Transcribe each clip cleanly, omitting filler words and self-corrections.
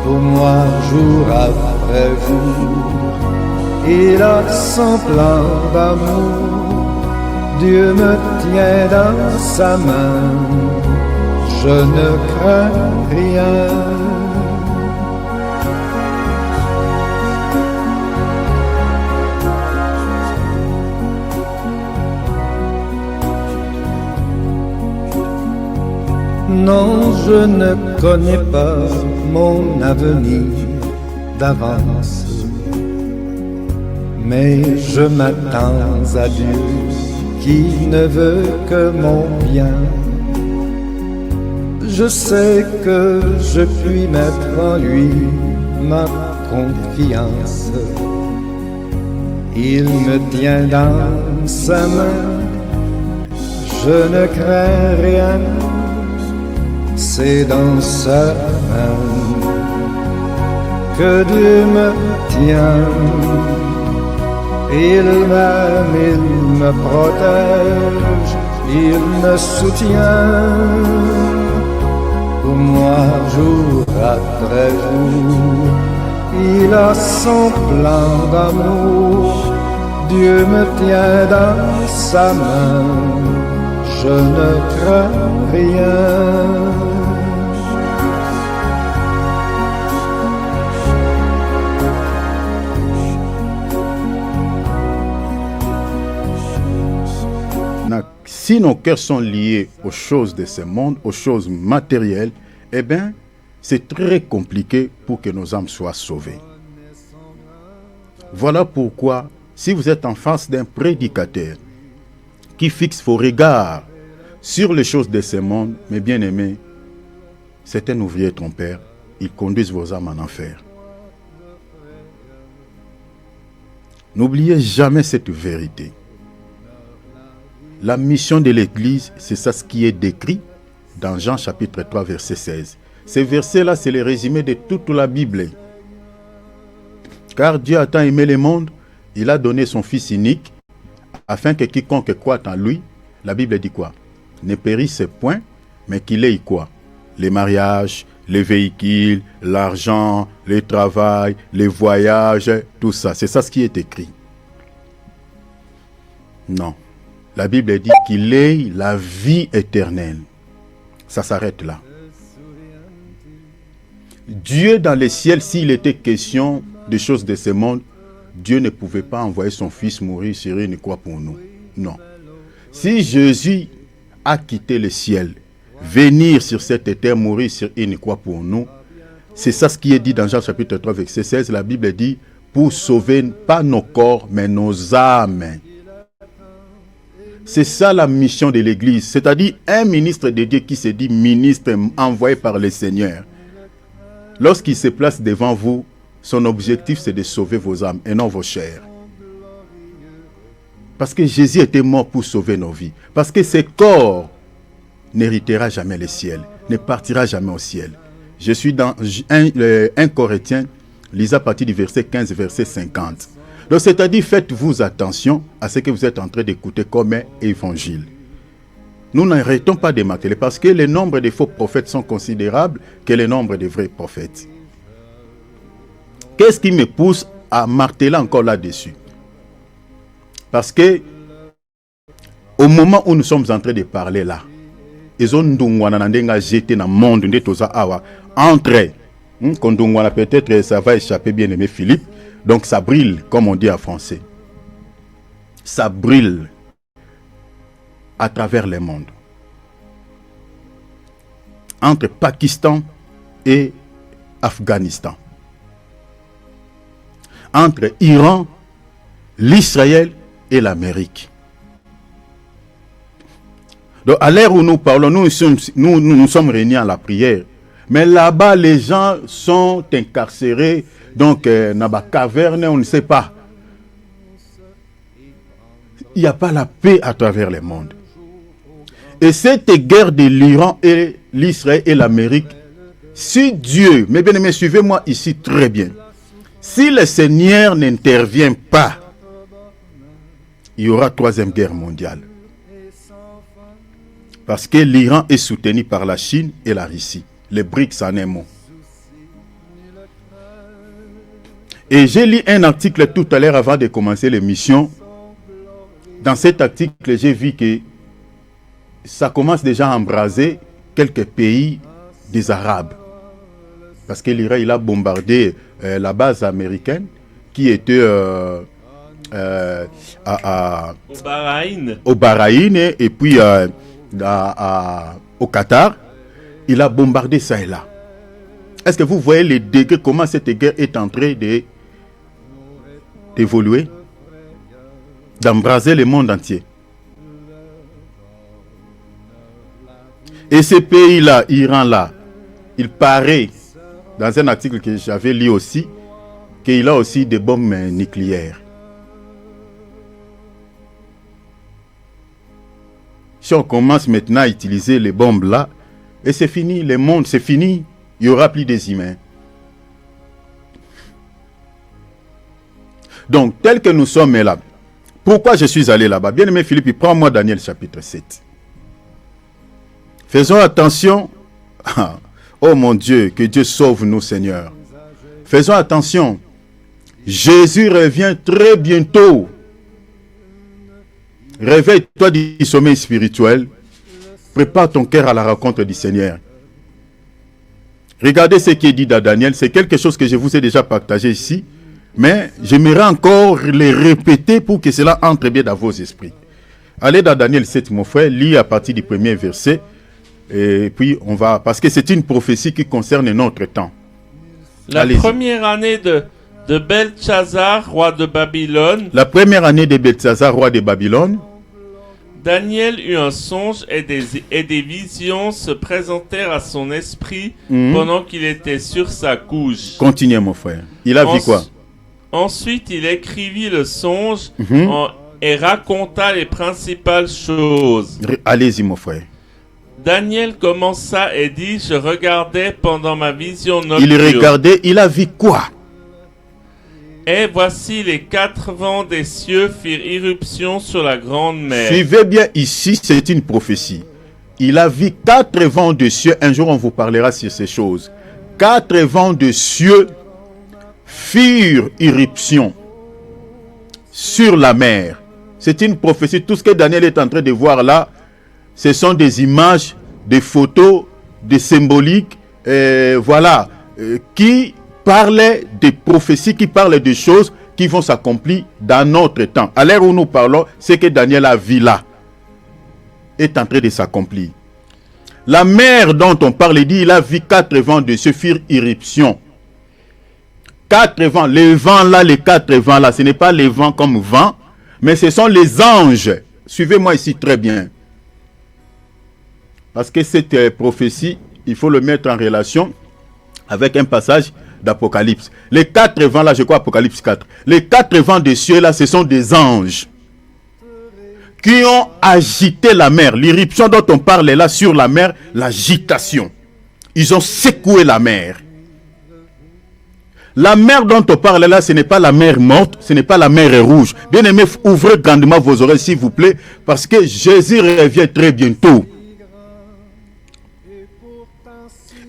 Pour moi, jour après jour, il a son plan d'amour. Dieu me tient dans sa main, je ne crains rien. Non, je ne connais pas mon avenir d'avance, mais je m'attends à Dieu qui ne veut que mon bien. Je sais que je puis mettre en lui ma confiance. Il me tient dans sa main, je ne crains rien. C'est dans sa main que Dieu me tient. Il m'aime, il me protège, il me soutient. Pour moi, jour après jour, il a son plan d'amour. Dieu me tient dans sa main, je ne crains rien. Si nos cœurs sont liés aux choses de ce monde, aux choses matérielles, eh bien, c'est très compliqué pour que nos âmes soient sauvées. Voilà pourquoi, si vous êtes en face d'un prédicateur qui fixe vos regards sur les choses de ce monde, mes bien-aimés, c'est un ouvrier trompeur. Il conduit vos âmes en enfer. N'oubliez jamais cette vérité. La mission de l'Église, c'est ça ce qui est décrit dans Jean chapitre 3, verset 16. Ces versets-là, c'est le résumé de toute la Bible. Car Dieu a tant aimé le monde, il a donné son Fils unique, afin que quiconque croit en lui, la Bible dit quoi? Ne périsse point, mais qu'il ait quoi? Les mariages, les véhicules, l'argent, le travail, les voyages, tout ça. C'est ça ce qui est écrit. Non. La Bible dit qu'il ait la vie éternelle. Ça s'arrête là. Dieu dans les ciels, s'il était question des choses de ce monde, Dieu ne pouvait pas envoyer son Fils mourir sur une croix pour nous. Non. Si Jésus a quitté le ciel, venir sur cette terre, mourir sur une croix pour nous, c'est ça ce qui est dit dans Jean chapitre 3, verset 16. La Bible dit, pour sauver pas nos corps, mais nos âmes. C'est ça la mission de l'Église, c'est-à-dire un ministre de Dieu qui se dit ministre envoyé par le Seigneur. Lorsqu'il se place devant vous, son objectif c'est de sauver vos âmes et non vos chairs. Parce que Jésus était mort pour sauver nos vies. Parce que ce corps n'héritera jamais le ciel, ne partira jamais au ciel. Je suis dans 1 Corinthiens, lisez à partir du verset 15, verset 50. Donc c'est-à-dire, faites-vous attention à ce que vous êtes en train d'écouter comme un évangile. Nous n'arrêtons pas de marteler parce que le nombre de faux prophètes sont considérables que le nombre de vrais prophètes. Qu'est-ce qui me pousse à marteler encore là-dessus? Parce que au moment où nous sommes en train de parler là, ils ont jeté dans le monde entre peut-être ça va échapper, bien aimé Philippe. Donc ça brille, comme on dit en français. Ça brille à travers le monde. Entre Pakistan et Afghanistan. Entre Iran, l'Israël et l'Amérique. Donc à l'heure où nous parlons, nous sommes réunis à la prière. Mais là-bas, les gens sont incarcérés. Donc, dans la caverne, on ne sait pas. Il n'y a pas la paix à travers le monde. Et cette guerre de l'Iran et l'Israël et l'Amérique, si Dieu, mes bien-aimés, suivez-moi ici très bien. Si le Seigneur n'intervient pas, il y aura 3e guerre mondiale. Parce que l'Iran est soutenu par la Chine et la Russie. Les BRICS en un mot. Et j'ai lu un article tout à l'heure avant de commencer l'émission. Dans cet article, j'ai vu que ça commence déjà à embraser quelques pays des Arabes. Parce que l'Iran, il a bombardé la base américaine qui était au Bahreïn et puis au Qatar. Il a bombardé ça et là. Est-ce que vous voyez les degrés, comment cette guerre est en train d'évoluer, d'embraser le monde entier? Et ces pays-là, Iran-là, il paraît, dans un article que j'avais lu aussi, qu'il a aussi des bombes nucléaires. Si on commence maintenant à utiliser les bombes là, et c'est fini, le monde c'est fini, il n'y aura plus des humains. Donc, tel que nous sommes là, pourquoi je suis allé là-bas? Bien aimé Philippe, prends-moi Daniel chapitre 7. Faisons attention. Oh mon Dieu, que Dieu sauve nous, Seigneur. Faisons attention. Jésus revient très bientôt. Réveille-toi du sommeil spirituel. Prépare ton cœur à la rencontre du Seigneur. Regardez ce qui est dit dans Daniel. C'est quelque chose que je vous ai déjà partagé ici. Mais j'aimerais encore le répéter pour que cela entre bien dans vos esprits. Allez dans Daniel 7, mon frère. Lis à partir du premier verset. Et puis on va... Parce que c'est une prophétie qui concerne notre temps. La première année de Belchazzar, roi de Babylone. La première année de Belchazzar, roi de Babylone. Daniel eut un songe et des visions se présentèrent à son esprit pendant qu'il était sur sa couche. Continuez mon frère. Il a vu quoi? Ensuite, il écrivit le songe et raconta les principales choses. Allez-y mon frère. Daniel commença et dit, je regardais pendant ma vision nocturne. Il regardait, il a vu quoi? Et voici les 4 vents des cieux firent irruption sur la grande mer. Suivez bien ici, c'est une prophétie. Il a vu 4 vents de cieux. Un jour, on vous parlera sur ces choses. 4 vents de cieux firent irruption sur la mer. C'est une prophétie. Tout ce que Daniel est en train de voir là, ce sont des images, des photos, des symboliques, qui parlaient des prophéties, qui parlaient de choses qui vont s'accomplir dans notre temps. À l'heure où nous parlons, ce que Daniel a vu là est en train de s'accomplir. La mer dont on parle, il dit, il a vu 4 vents de cieux firent irruption. 4 vents, les vents là, les 4 vents là, ce n'est pas les vents comme vent, mais ce sont les anges. Suivez-moi ici très bien. Parce que cette prophétie, il faut le mettre en relation avec un passage d'Apocalypse. Les 4 vents là, je crois Apocalypse 4. Les 4 vents des cieux là, ce sont des anges qui ont agité la mer. L'irruption dont on parle là sur la mer, l'agitation. Ils ont secoué la mer. La mer dont on parle là, ce n'est pas la mer morte, ce n'est pas la mer rouge. Bien aimé, ouvrez grandement vos oreilles s'il vous plaît, parce que Jésus revient très bientôt.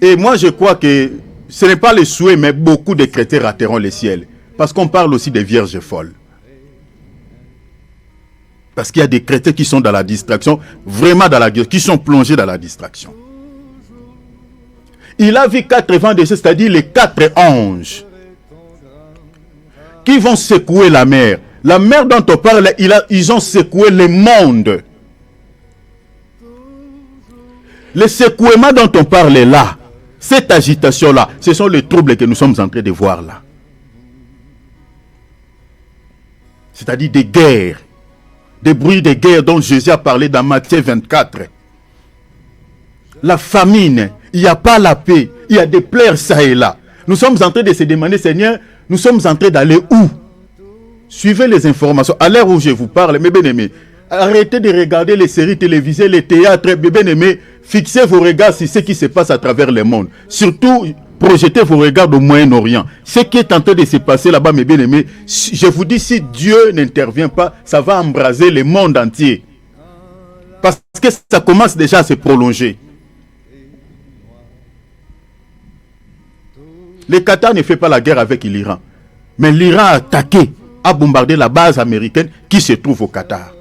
Et moi je crois que ce n'est pas le souhait, mais beaucoup de chrétiens rateront le ciel. Parce qu'on parle aussi des vierges folles. Parce qu'il y a des chrétiens qui sont dans la distraction, vraiment dans la guerre, qui sont plongés dans la distraction. Il a vu 4 vents de cieux, c'est-à-dire les 4 anges qui vont secouer la mer. La mer dont on parle, ils ont secoué le monde. Le secouement dont on parle là, cette agitation-là, ce sont les troubles que nous sommes en train de voir là. C'est-à-dire des guerres, des bruits de guerre dont Jésus a parlé dans Matthieu 24. La famine, il n'y a pas la paix, il y a des pleurs ça et là. Nous sommes en train de se demander, Seigneur, nous sommes en train d'aller où? Suivez les informations. À l'heure où je vous parle, mes bien-aimés, arrêtez de regarder les séries télévisées, les théâtres, mes bien-aimés. Fixez vos regards sur ce qui se passe à travers le monde. Surtout, projetez vos regards au Moyen-Orient. Ce qui est en train de se passer là-bas, mes bien-aimés, je vous dis, si Dieu n'intervient pas, ça va embraser le monde entier. Parce que ça commence déjà à se prolonger. Le Qatar ne fait pas la guerre avec l'Iran. Mais l'Iran a attaqué, a bombardé la base américaine qui se trouve au Qatar.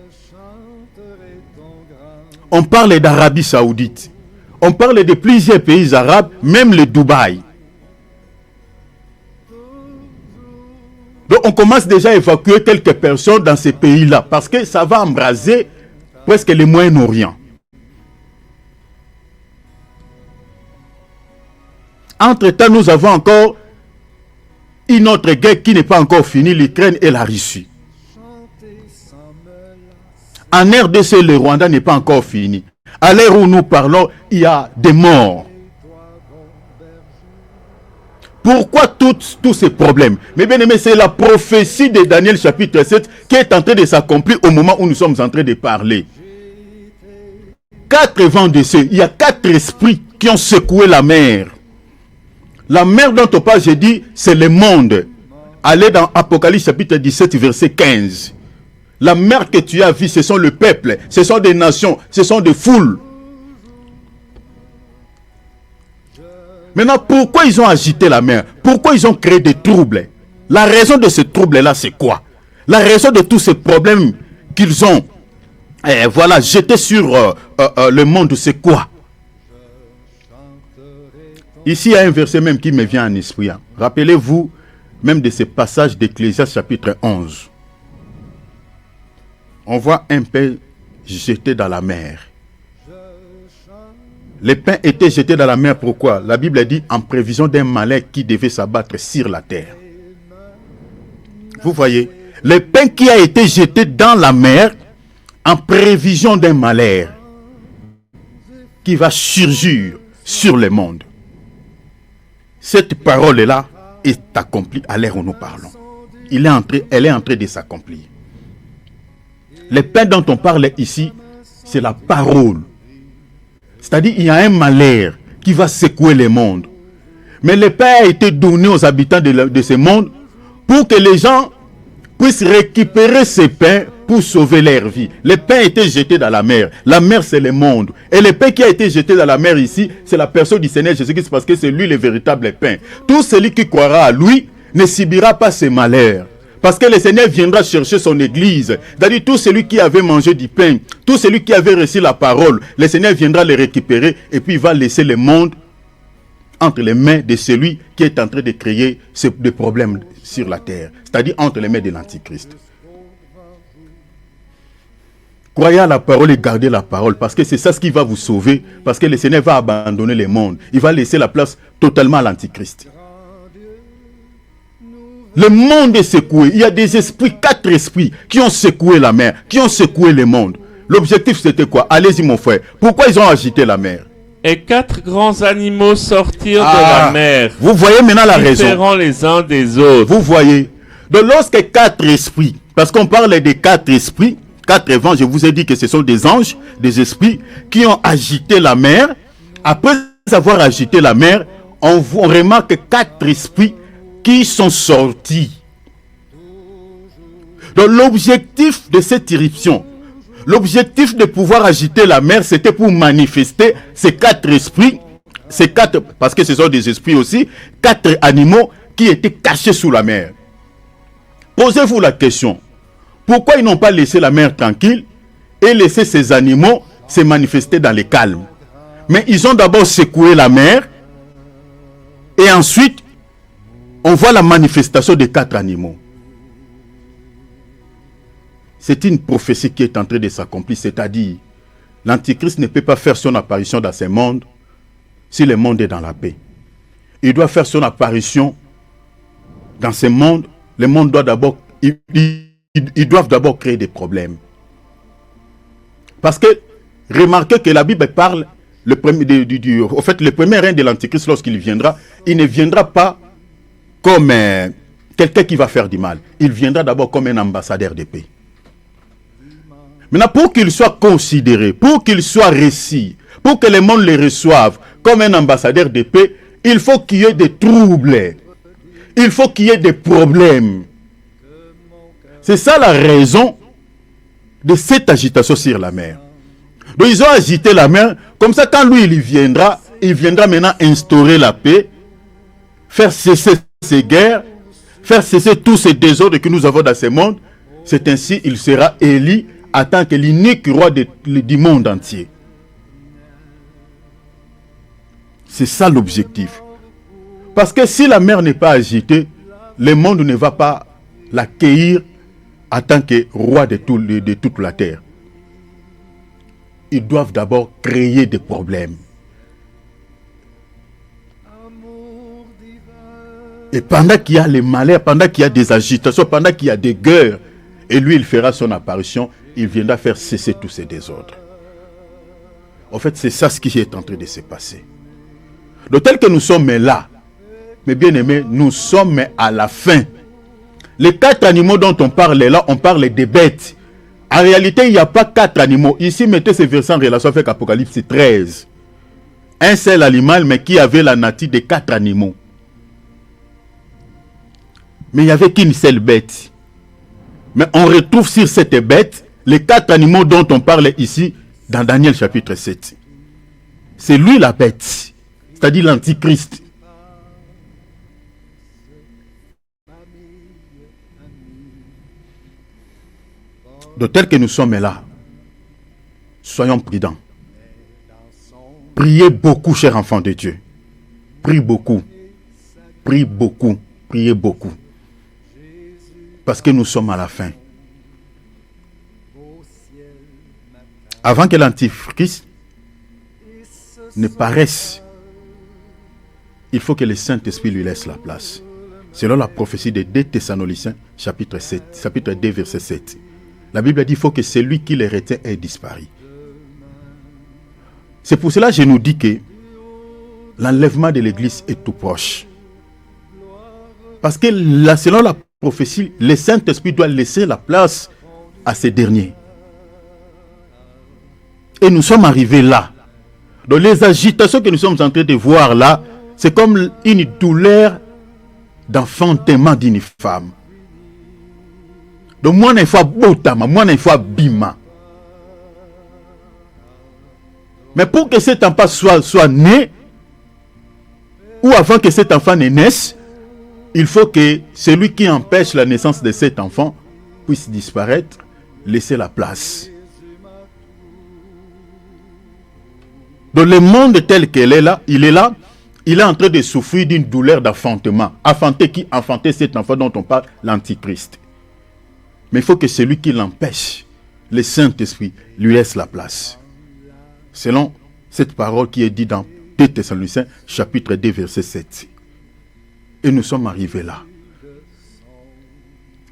On parle d'Arabie Saoudite. On parle de plusieurs pays arabes, même le Dubaï. Donc on commence déjà à évacuer quelques personnes dans ces pays-là parce que ça va embraser presque le Moyen-Orient. Entre-temps, nous avons encore une autre guerre qui n'est pas encore finie, l'Ukraine et la Russie. En RDC, le Rwanda n'est pas encore fini. À l'heure où nous parlons, il y a des morts. Pourquoi tous ces problèmes? Mais bien aimé, c'est la prophétie de Daniel chapitre 7 qui est en train de s'accomplir au moment où nous sommes en train de parler. 4 vents de ceux, il y a 4 esprits qui ont secoué la mer. La mer dont on parle, j'ai dit, c'est le monde. Allez dans Apocalypse chapitre 17, verset 15. La mer que tu as vue, ce sont le peuple, ce sont des nations, ce sont des foules. Maintenant, pourquoi ils ont agité la mer? Pourquoi ils ont créé des troubles? La raison de ces troubles-là, c'est quoi? La raison de tous ces problèmes qu'ils ont jetés sur le monde, c'est quoi? Ici, il y a un verset même qui me vient en esprit. Rappelez-vous même de ce passage d'Ecclésiaste chapitre 11. On voit un pain jeté dans la mer. Les pains étaient jetés dans la mer, pourquoi? La Bible dit en prévision d'un malheur qui devait s'abattre sur la terre. Vous voyez, le pain qui a été jeté dans la mer en prévision d'un malheur qui va surgir sur le monde. Cette parole-là est accomplie à l'heure où nous parlons. Elle est en train de s'accomplir. Le pain dont on parle ici, c'est la parole. C'est-à-dire qu'il y a un malheur qui va secouer le monde. Mais le pain a été donné aux habitants de ce monde pour que les gens puissent récupérer ces pains pour sauver leur vie. Le pain a été jeté dans la mer. La mer, c'est le monde. Et le pain qui a été jeté dans la mer ici, c'est la personne du Seigneur Jésus-Christ parce que c'est lui le véritable pain. Tout celui qui croira à lui ne subira pas ses malheurs. Parce que le Seigneur viendra chercher son église. C'est-à-dire tout celui qui avait mangé du pain, tout celui qui avait reçu la parole, le Seigneur viendra le récupérer et puis il va laisser le monde entre les mains de celui qui est en train de créer des problèmes sur la terre. C'est-à-dire entre les mains de l'Antichrist. Croyez à la parole et gardez la parole parce que c'est ça ce qui va vous sauver. Parce que le Seigneur va abandonner le monde. Il va laisser la place totalement à l'Antichrist. Le monde est secoué. Il y a des esprits, 4 esprits qui ont secoué la mer, qui ont secoué le monde. L'objectif c'était quoi? Allez-y mon frère. Pourquoi ils ont agité la mer? Et 4 grands animaux sortirent de la mer. Vous voyez maintenant la raison. Différents les uns des autres. Vous voyez. Donc lorsque 4 esprits, parce qu'on parle des 4 esprits, 4 vents, je vous ai dit que ce sont des anges, des esprits qui ont agité la mer. Après avoir agité la mer, on remarque 4 esprits qui sont sortis. Donc l'objectif de cette irruption, l'objectif de pouvoir agiter la mer, c'était pour manifester ces 4 esprits, parce que ce sont des esprits aussi, 4 animaux qui étaient cachés sous la mer. Posez-vous la question, pourquoi ils n'ont pas laissé la mer tranquille et laissé ces animaux se manifester dans le calme? Mais ils ont d'abord secoué la mer et ensuite on voit la manifestation des 4 animaux. C'est une prophétie qui est en train de s'accomplir, c'est-à-dire l'Antichrist ne peut pas faire son apparition dans ce monde si le monde est dans la paix. Il doit faire son apparition dans ce monde. Le monde doit d'abord, ils doivent d'abord créer des problèmes. Parce que remarquez que la Bible parle, le premier règne de l'Antichrist lorsqu'il viendra, il ne viendra pas comme quelqu'un qui va faire du mal. Il viendra d'abord comme un ambassadeur de paix. Maintenant, pour qu'il soit considéré, pour qu'il soit reçu, pour que le monde le reçoive comme un ambassadeur de paix, il faut qu'il y ait des troubles. Il faut qu'il y ait des problèmes. C'est ça la raison de cette agitation sur la mer. Donc ils ont agité la mer, comme ça quand lui il viendra maintenant instaurer la paix, faire cesser ces guerres, faire cesser tous ces désordres que nous avons dans ce monde. C'est ainsi il sera élu en tant que l'unique roi du monde entier. C'est ça l'objectif. Parce que si la mer n'est pas agitée, le monde ne va pas l'accueillir en tant que roi de toute la terre. Ils doivent d'abord créer des problèmes. Et pendant qu'il y a les malheurs, pendant qu'il y a des agitations, pendant qu'il y a des guerres, et lui, il fera son apparition, il viendra faire cesser tous ces désordres. En fait, c'est ça ce qui est en train de se passer. Donc, tel que nous sommes là, mes bien-aimés, nous sommes à la fin. Les 4 animaux dont on parle là, on parle des bêtes. En réalité, il n'y a pas 4 animaux. Ici, mettez ces versets en relation avec Apocalypse 13. Un seul animal, mais qui avait la nature de 4 animaux. Mais il n'y avait qu'une seule bête. Mais on retrouve sur cette bête les 4 animaux dont on parle ici dans Daniel chapitre 7. C'est lui la bête, c'est-à-dire l'antichrist. De tel que nous sommes là, soyons prudents. Priez beaucoup, chers enfants de Dieu. Priez beaucoup. Priez beaucoup. Priez beaucoup. Parce que nous sommes à la fin. Avant que l'antichrist ne paraisse, il faut que le Saint-Esprit lui laisse la place. Selon la prophétie de 2 Thessaloniciens, chapitre 2, verset 7. La Bible dit qu'il faut que celui qui les retient ait disparu. C'est pour cela que je nous dis que l'enlèvement de l'Église est tout proche. Parce que selon la prophétie, le Saint-Esprit doit laisser la place à ces derniers. Et nous sommes arrivés là. Donc les agitations que nous sommes en train de voir là, c'est comme une douleur d'enfantement d'une femme. Donc moi, il faut botama, moi, il faut bima. Mais pour que cet enfant soit né, ou avant que cet enfant ne naisse, il faut que celui qui empêche la naissance de cet enfant puisse disparaître, laisser la place. Donc le monde tel qu'il est là, il est en train de souffrir d'une douleur d'enfantement. Enfanter cet enfant dont on parle, l'antichrist. Mais il faut que celui qui l'empêche, le Saint-Esprit, lui laisse la place. Selon cette parole qui est dite dans 2 Thessaloniciens, chapitre 2, verset 7. Et nous sommes arrivés là.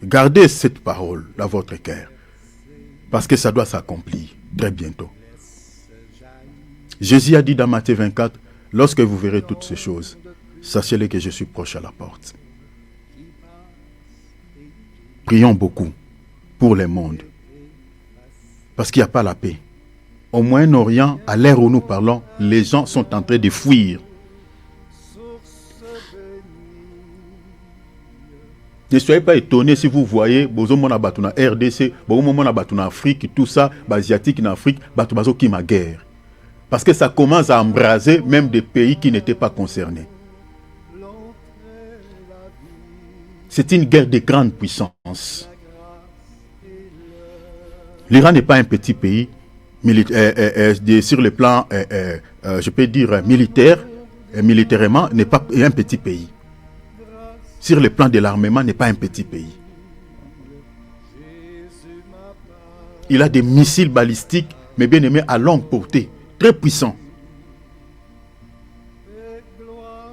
Gardez cette parole dans votre cœur. Parce que ça doit s'accomplir très bientôt. Jésus a dit dans Matthieu 24, lorsque vous verrez toutes ces choses, sachez-le que je suis proche à la porte. Prions beaucoup pour le monde. Parce qu'il n'y a pas la paix. Au Moyen-Orient, à l'ère où nous parlons, les gens sont en train de fuir. Ne soyez pas étonnés si vous voyez, Bozomona Batuna RDC, Bozomona Batuna Afrique, tout ça, Asiatique en Afrique, Batubazo qui ma guerre. Parce que ça commence à embraser même des pays qui n'étaient pas concernés. C'est une guerre de grande puissance. L'Iran n'est pas un petit pays, sur le plan, je peux dire, militairement, n'est pas un petit pays. Sur le plan de l'armement, n'est pas un petit pays. Il a des missiles balistiques, mais bien aimés à longue portée, très puissants.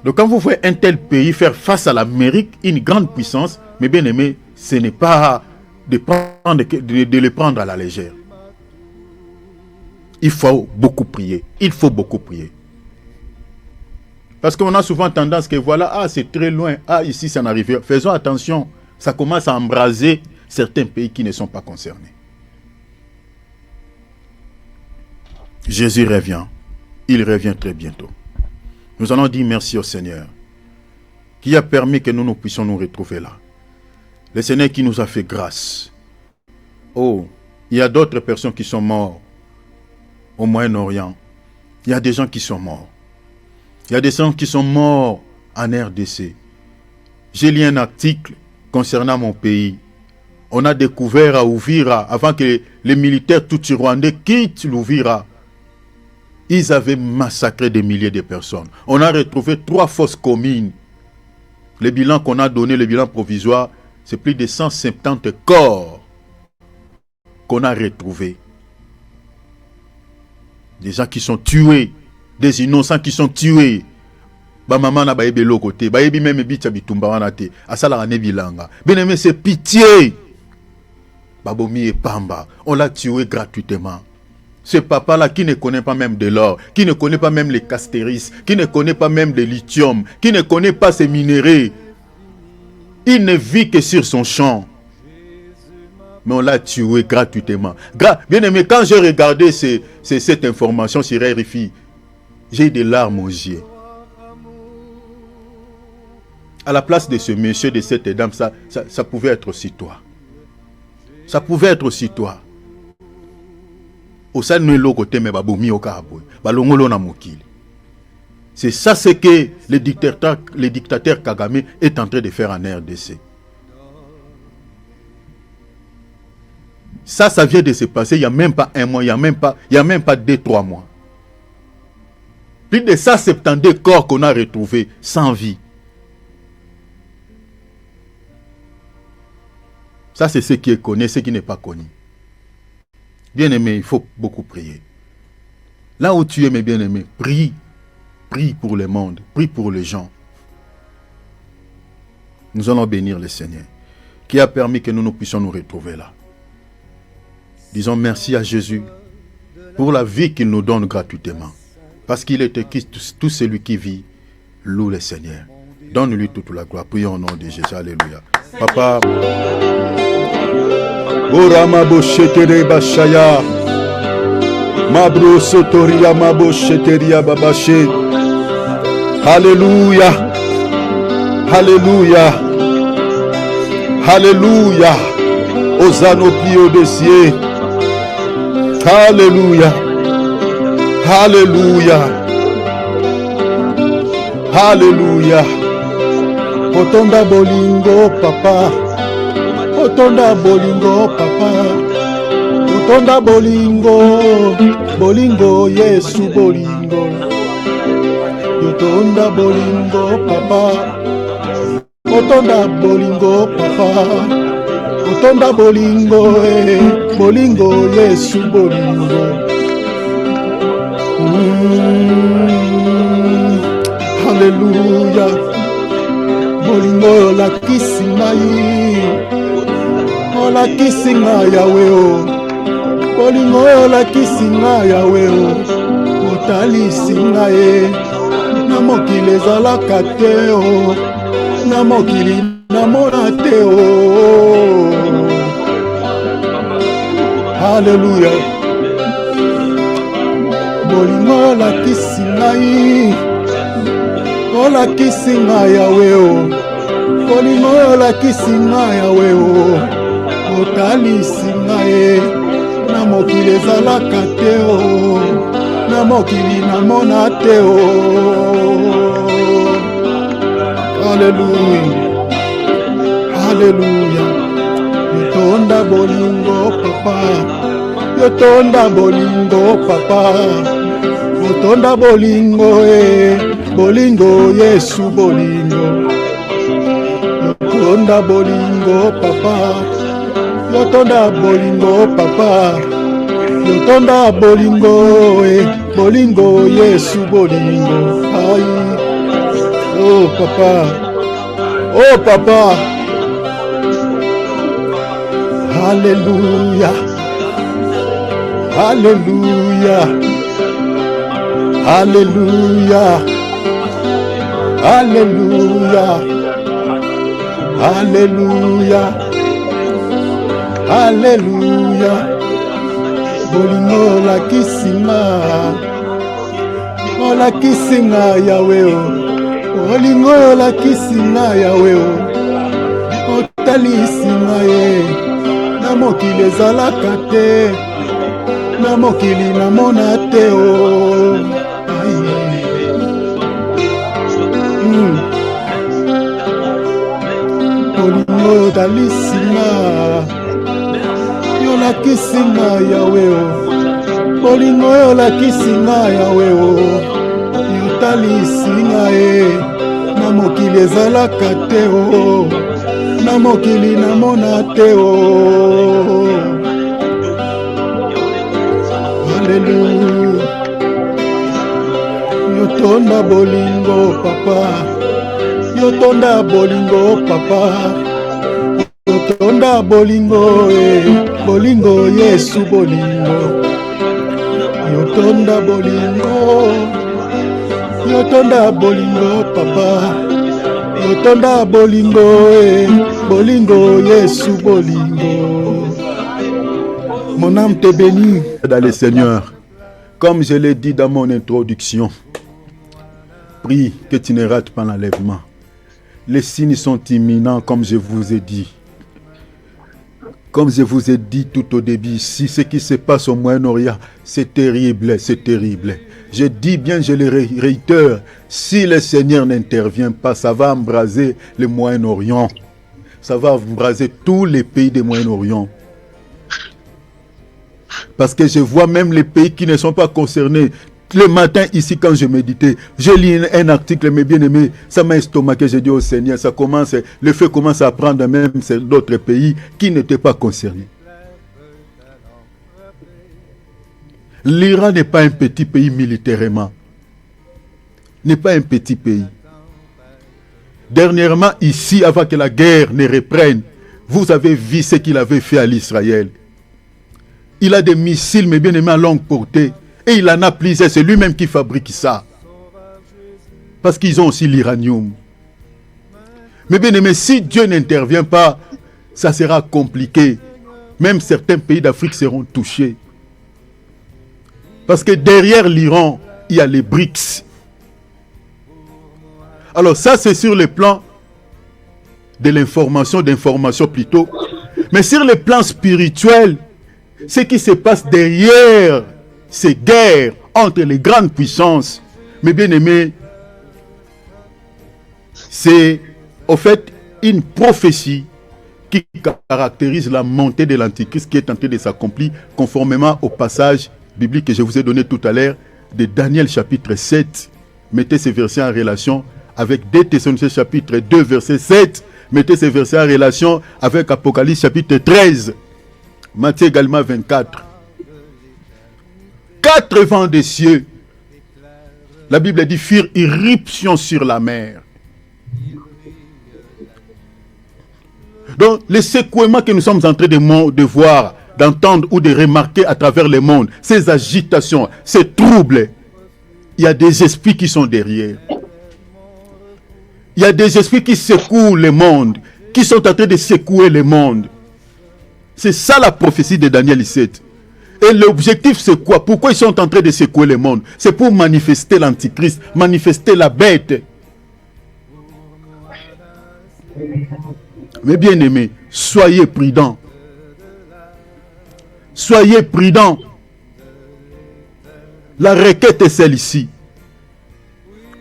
Donc quand vous voyez un tel pays faire face à l'Amérique, une grande puissance, mais bien aimé, ce n'est pas de le prendre à la légère. Il faut beaucoup prier. Il faut beaucoup prier. Parce qu'on a souvent tendance que voilà, c'est très loin, ici ça n'arrive pas. Faisons attention, ça commence à embraser certains pays qui ne sont pas concernés. Jésus revient. Il revient très bientôt. Nous allons dire merci au Seigneur qui a permis que nous puissions nous retrouver là. Le Seigneur qui nous a fait grâce. Oh, il y a d'autres personnes qui sont mortes au Moyen-Orient. Il y a des gens qui sont morts. Il y a des gens qui sont morts en RDC. J'ai lu un article concernant mon pays. On a découvert à Uvira, avant que les militaires tutsi-rwandais quittent l'Uvira, ils avaient massacré des milliers de personnes. On a retrouvé 3 fosses communes. Le bilan qu'on a donné, le bilan provisoire, c'est plus de 170 corps qu'on a retrouvés. Des gens qui sont tués, des innocents qui sont tués. Ba maman na bayebi lo côté, bayebi même bicha bitumba wana te. Asala ane bilanga. Bien aimé, c'est pitié. Babomi et Pamba, on l'a tué gratuitement. Ce papa-là qui ne connaît pas même de l'or, qui ne connaît pas même les castéris, qui ne connaît pas même le lithium, qui ne connaît pas ces minéraux, il ne vit que sur son champ. Mais on l'a tué gratuitement. Bien aimé, quand j'ai regardé cette information sur RFI, j'ai eu des larmes aux yeux. À la place de ce monsieur, de cette dame, ça pouvait être aussi toi. Ça pouvait être aussi toi. C'est ça ce que le dictateur Kagame est en train de faire en RDC. Ça vient de se passer il n'y a même pas un mois, il n'y a même pas 2-3 mois. Plus de 170 corps qu'on a retrouvés sans vie. Ça, c'est ce qui est connu, ce qui n'est pas connu. Bien-aimé, il faut beaucoup prier. Là où tu es, mes bien-aimés, prie. Prie pour le monde, prie pour les gens. Nous allons bénir le Seigneur, qui a permis que nous puissions nous retrouver là. Disons merci à Jésus pour la vie qu'il nous donne gratuitement. Parce qu'il est écrit, tout celui qui vit, loue le Seigneur. Donne-lui toute la gloire. Prions au nom de Jésus. Alléluia. Papa. Orama boshetere bashaya. Mabro sotoria mabosheteria babashe. Alléluia. Alléluia. Alléluia. Hosanna au plus haut des cieux. Alléluia. Alléluia. Alléluia. Otonda bolingo papa. Otonda bolingo papa. Otonda bolingo. Bolingo Yesu bolingo. Otonda bolingo papa. Otonda bolingo papa. Otonda bolingo bolingo Yesu bolingo. Alléluia. Bolingo la kisingai. Ola kisinga Yahweh o. Bolingo la kisinga Yahweh o. Otali singa na mokili ezalaka te o. Na mokili namona te o. Alléluia. Bolingo la kisingai. Ola kisinga Yahweh o. Bolingo la kisinga Yahweh o. Otali singa na mokili ezalaka te o. Na mokili namona te o. Alléluia. Alléluia. Yotonda bolingo papa. Yotonda bolingo papa. Yotonda bolingo bolingo Yesu bolingo. Yotonda bolingo papa. Yotonda bolingo papa. Yotonda bolingo bolingo Yesu bolingo. Aïe. Oh papa. Oh papa. Alléluia. Alléluia. Alléluia. Alléluia. Alléluia. Alléluia. Bolingo la kisinga. O la kisinga Yahweh o. Bolingo la kisinga Yahweh o. Otali singa na mokili ezalaka te. Na mokili namona te o. bolingo otalisinga yolakisinga yawe o bolingo yolakisinga yawe o yotalisinga na mokili ezalaka te o na mokili namona te o Alléluia yotonda bolingo papa yotonda bolingo papa yotonda bolingo bolingo Yesu bolingo yotonda bolingo papa yotonda bolingo bolingo Yesu bolingo. Mon âme te bénit dans le Seigneur. Comme je l'ai dit dans mon introduction, prie que tu ne rates pas l'enlèvement. Les signes sont imminents, comme je vous ai dit. Comme je vous ai dit tout au début, si ce qui se passe au Moyen-Orient, c'est terrible, c'est terrible. Je dis bien, je le réitère, si le Seigneur n'intervient pas, ça va embraser le Moyen-Orient. Ça va embraser tous les pays du Moyen-Orient. Parce que je vois même les pays qui ne sont pas concernés. Le matin, ici, quand je méditais, je lis un article, mes bien-aimés, ça m'a estomaqué, j'ai dit au Seigneur, le feu commence à prendre même d'autres pays qui n'étaient pas concernés. L'Iran n'est pas un petit pays militairement. N'est pas un petit pays. Dernièrement, ici, avant que la guerre ne reprenne, vous avez vu ce qu'il avait fait à l'Israël. Il a des missiles, mes bien-aimés, à longue portée. Et il en a plusieurs, c'est lui-même qui fabrique ça. Parce qu'ils ont aussi l'uranium. Mais bien aimé, si Dieu n'intervient pas, ça sera compliqué. Même certains pays d'Afrique seront touchés. Parce que derrière l'Iran, il y a les BRICS. Alors ça, c'est sur le plan de l'information, d'information plutôt. Mais sur le plan spirituel, ce qui se passe derrière ces guerres entre les grandes puissances, mes bien-aimés, c'est au fait une prophétie qui caractérise la montée de l'Antichrist qui est en train de s'accomplir conformément au passage biblique que je vous ai donné tout à l'heure de Daniel chapitre 7. Mettez ces versets en relation avec 2 Thessaloniciens chapitre 2 verset 7. Mettez ces versets en relation avec Apocalypse chapitre 13. Matthieu également 24. 4 vents des cieux, la Bible dit, firent irruption sur la mer. Donc, le secouement que nous sommes en train de voir, d'entendre ou de remarquer à travers le monde, ces agitations, ces troubles, il y a des esprits qui sont derrière. Il y a des esprits qui secouent le monde, qui sont en train de secouer le monde. C'est ça la prophétie de Daniel 7. Et l'objectif c'est quoi? Pourquoi ils sont en train de secouer le monde? C'est pour manifester l'Antichrist, manifester la bête. Mais bien aimés, soyez prudents. Soyez prudents. La requête est celle-ci.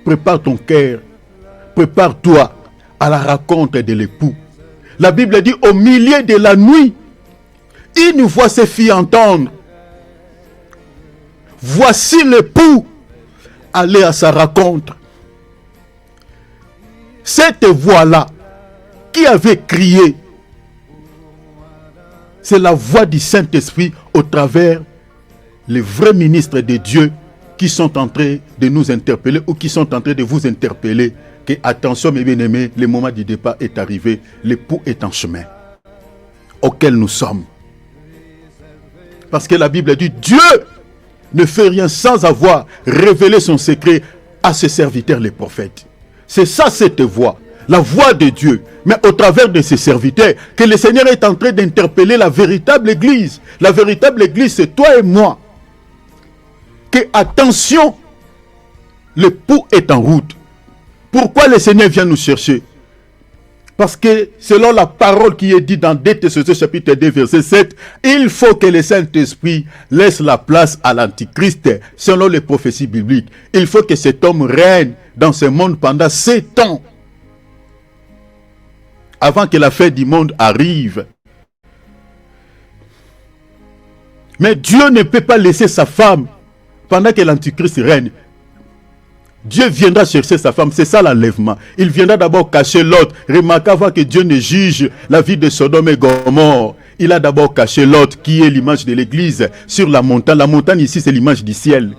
Prépare ton cœur. Prépare-toi à la rencontre de l'époux. La Bible dit, au milieu de la nuit, une voix se fit entendre. Voici l'époux, allez à sa rencontre. Cette voix-là, qui avait crié, c'est la voix du Saint-Esprit au travers les vrais ministres de Dieu qui sont en train de nous interpeller ou qui sont en train de vous interpeller. Que attention mes bien-aimés, le moment du départ est arrivé, l'époux est en chemin auquel nous sommes. Parce que la Bible dit, Dieu ne fait rien sans avoir révélé son secret à ses serviteurs les prophètes. C'est ça cette voix, la voix de Dieu. Mais au travers de ses serviteurs, que le Seigneur est en train d'interpeller la véritable église. La véritable église, c'est toi et moi. Que attention, l'époux est en route. Pourquoi le Seigneur vient nous chercher? Parce que selon la parole qui est dite dans 2 Thessaloniciens chapitre 2 verset 7, il faut que le Saint-Esprit laisse la place à l'Antichrist selon les prophéties bibliques. Il faut que cet homme règne dans ce monde pendant 7 ans. avant que la fin du monde arrive. Mais Dieu ne peut pas laisser sa femme pendant que l'Antichrist règne. Dieu viendra chercher sa femme, c'est ça l'enlèvement. Il viendra d'abord cacher l'autre. Remarquez avant que Dieu ne juge la vie de Sodome et Gomorrhe. Il a d'abord caché l'autre qui est l'image de l'église sur la montagne. La montagne ici c'est l'image du ciel.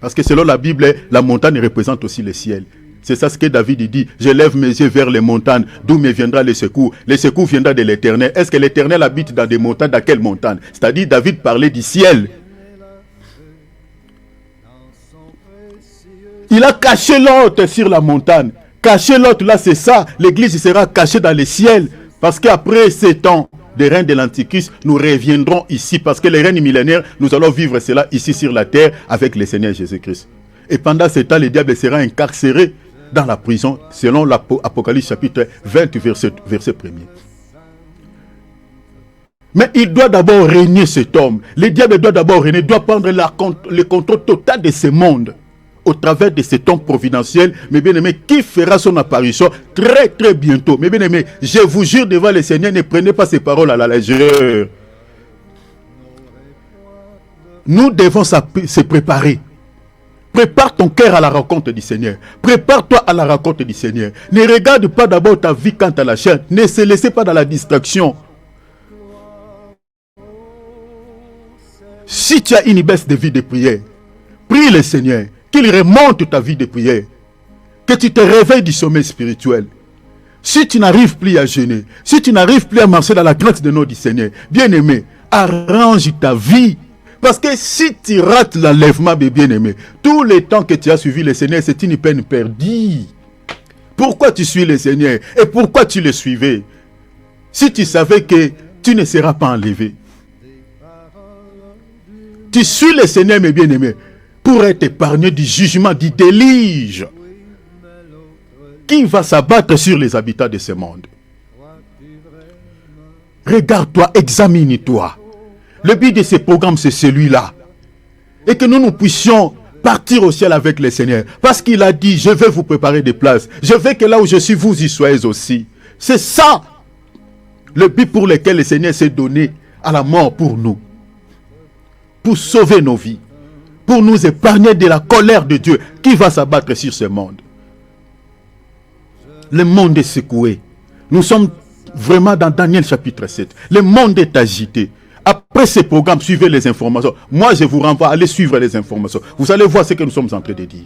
Parce que selon la Bible, la montagne représente aussi le ciel. C'est ça ce que David dit. Je lève mes yeux vers les montagnes, d'où me viendra le secours. Le secours viendra de l'Éternel. Est-ce que l'Éternel habite dans des montagnes? Dans quelle montagne? C'est-à-dire David parlait du ciel. Il a caché l'autre sur la montagne. Cacher l'autre là, c'est ça. L'église sera cachée dans le ciel. Parce qu'après ces temps des règnes de l'Antichrist, nous reviendrons ici. Parce que les règnes millénaires, nous allons vivre cela ici sur la terre avec le Seigneur Jésus-Christ. Et pendant ce temps, le diable sera incarcéré dans la prison, selon l'Apocalypse chapitre 20, verset 1er. Mais il doit d'abord régner cet homme. Le diable doit d'abord régner, doit prendre le contrôle total de ce monde. Au travers de cet homme providentiel, mes bien-aimés, qui fera son apparition très très bientôt. Mes bien-aimés, je vous jure devant le Seigneur, ne prenez pas ces paroles à la légère. Nous devons se préparer. Prépare ton cœur à la rencontre du Seigneur. Prépare-toi à la rencontre du Seigneur. Ne regarde pas d'abord ta vie quant à la chair. Ne se laissez pas dans la distraction. Si tu as une baisse de vie de prière, prie le Seigneur. Qu'il remonte ta vie de prière. Que tu te réveilles du sommeil spirituel. Si tu n'arrives plus à jeûner, si tu n'arrives plus à marcher dans la crainte de notre Seigneur, bien-aimé, arrange ta vie. Parce que si tu rates l'enlèvement, bien-aimé, tout le temps que tu as suivi le Seigneur, c'est une peine perdue. Pourquoi tu suis le Seigneur? Et pourquoi tu le suivais? Si tu savais que tu ne seras pas enlevé. Tu suis le Seigneur, mes bien-aimés, pour être épargné du jugement, du déluge qui va s'abattre sur les habitants de ce monde. Regarde-toi, examine-toi. Le but de ce programme, c'est celui-là. Et que nous puissions partir au ciel avec le Seigneur. Parce qu'il a dit, je vais vous préparer des places. Je veux que là où je suis, vous y soyez aussi. C'est ça le but pour lequel le Seigneur s'est donné à la mort pour nous. Pour sauver nos vies. Pour nous épargner de la colère de Dieu qui va s'abattre sur ce monde. Le monde est secoué. Nous sommes vraiment dans Daniel chapitre 7. Le monde est agité. Après ce programme, suivez les informations. Moi, je vous renvoie à aller suivre les informations. Vous allez voir ce que nous sommes en train de dire.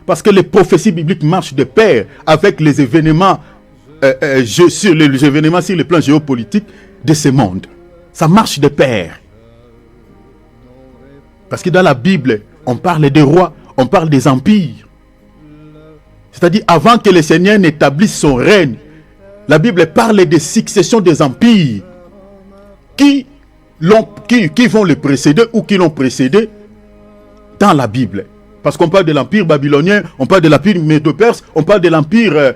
Parce que les prophéties bibliques marchent de pair avec les événements, sur le plan géopolitique de ce monde. Ça marche de pair. Parce que dans la Bible, on parle des rois, on parle des empires. C'est-à-dire, avant que le Seigneur n'établisse son règne, la Bible parle des successions des empires qui vont le précéder ou qui l'ont précédé dans la Bible. Parce qu'on parle de l'empire babylonien, on parle de l'empire médo-perse, on parle de l'empire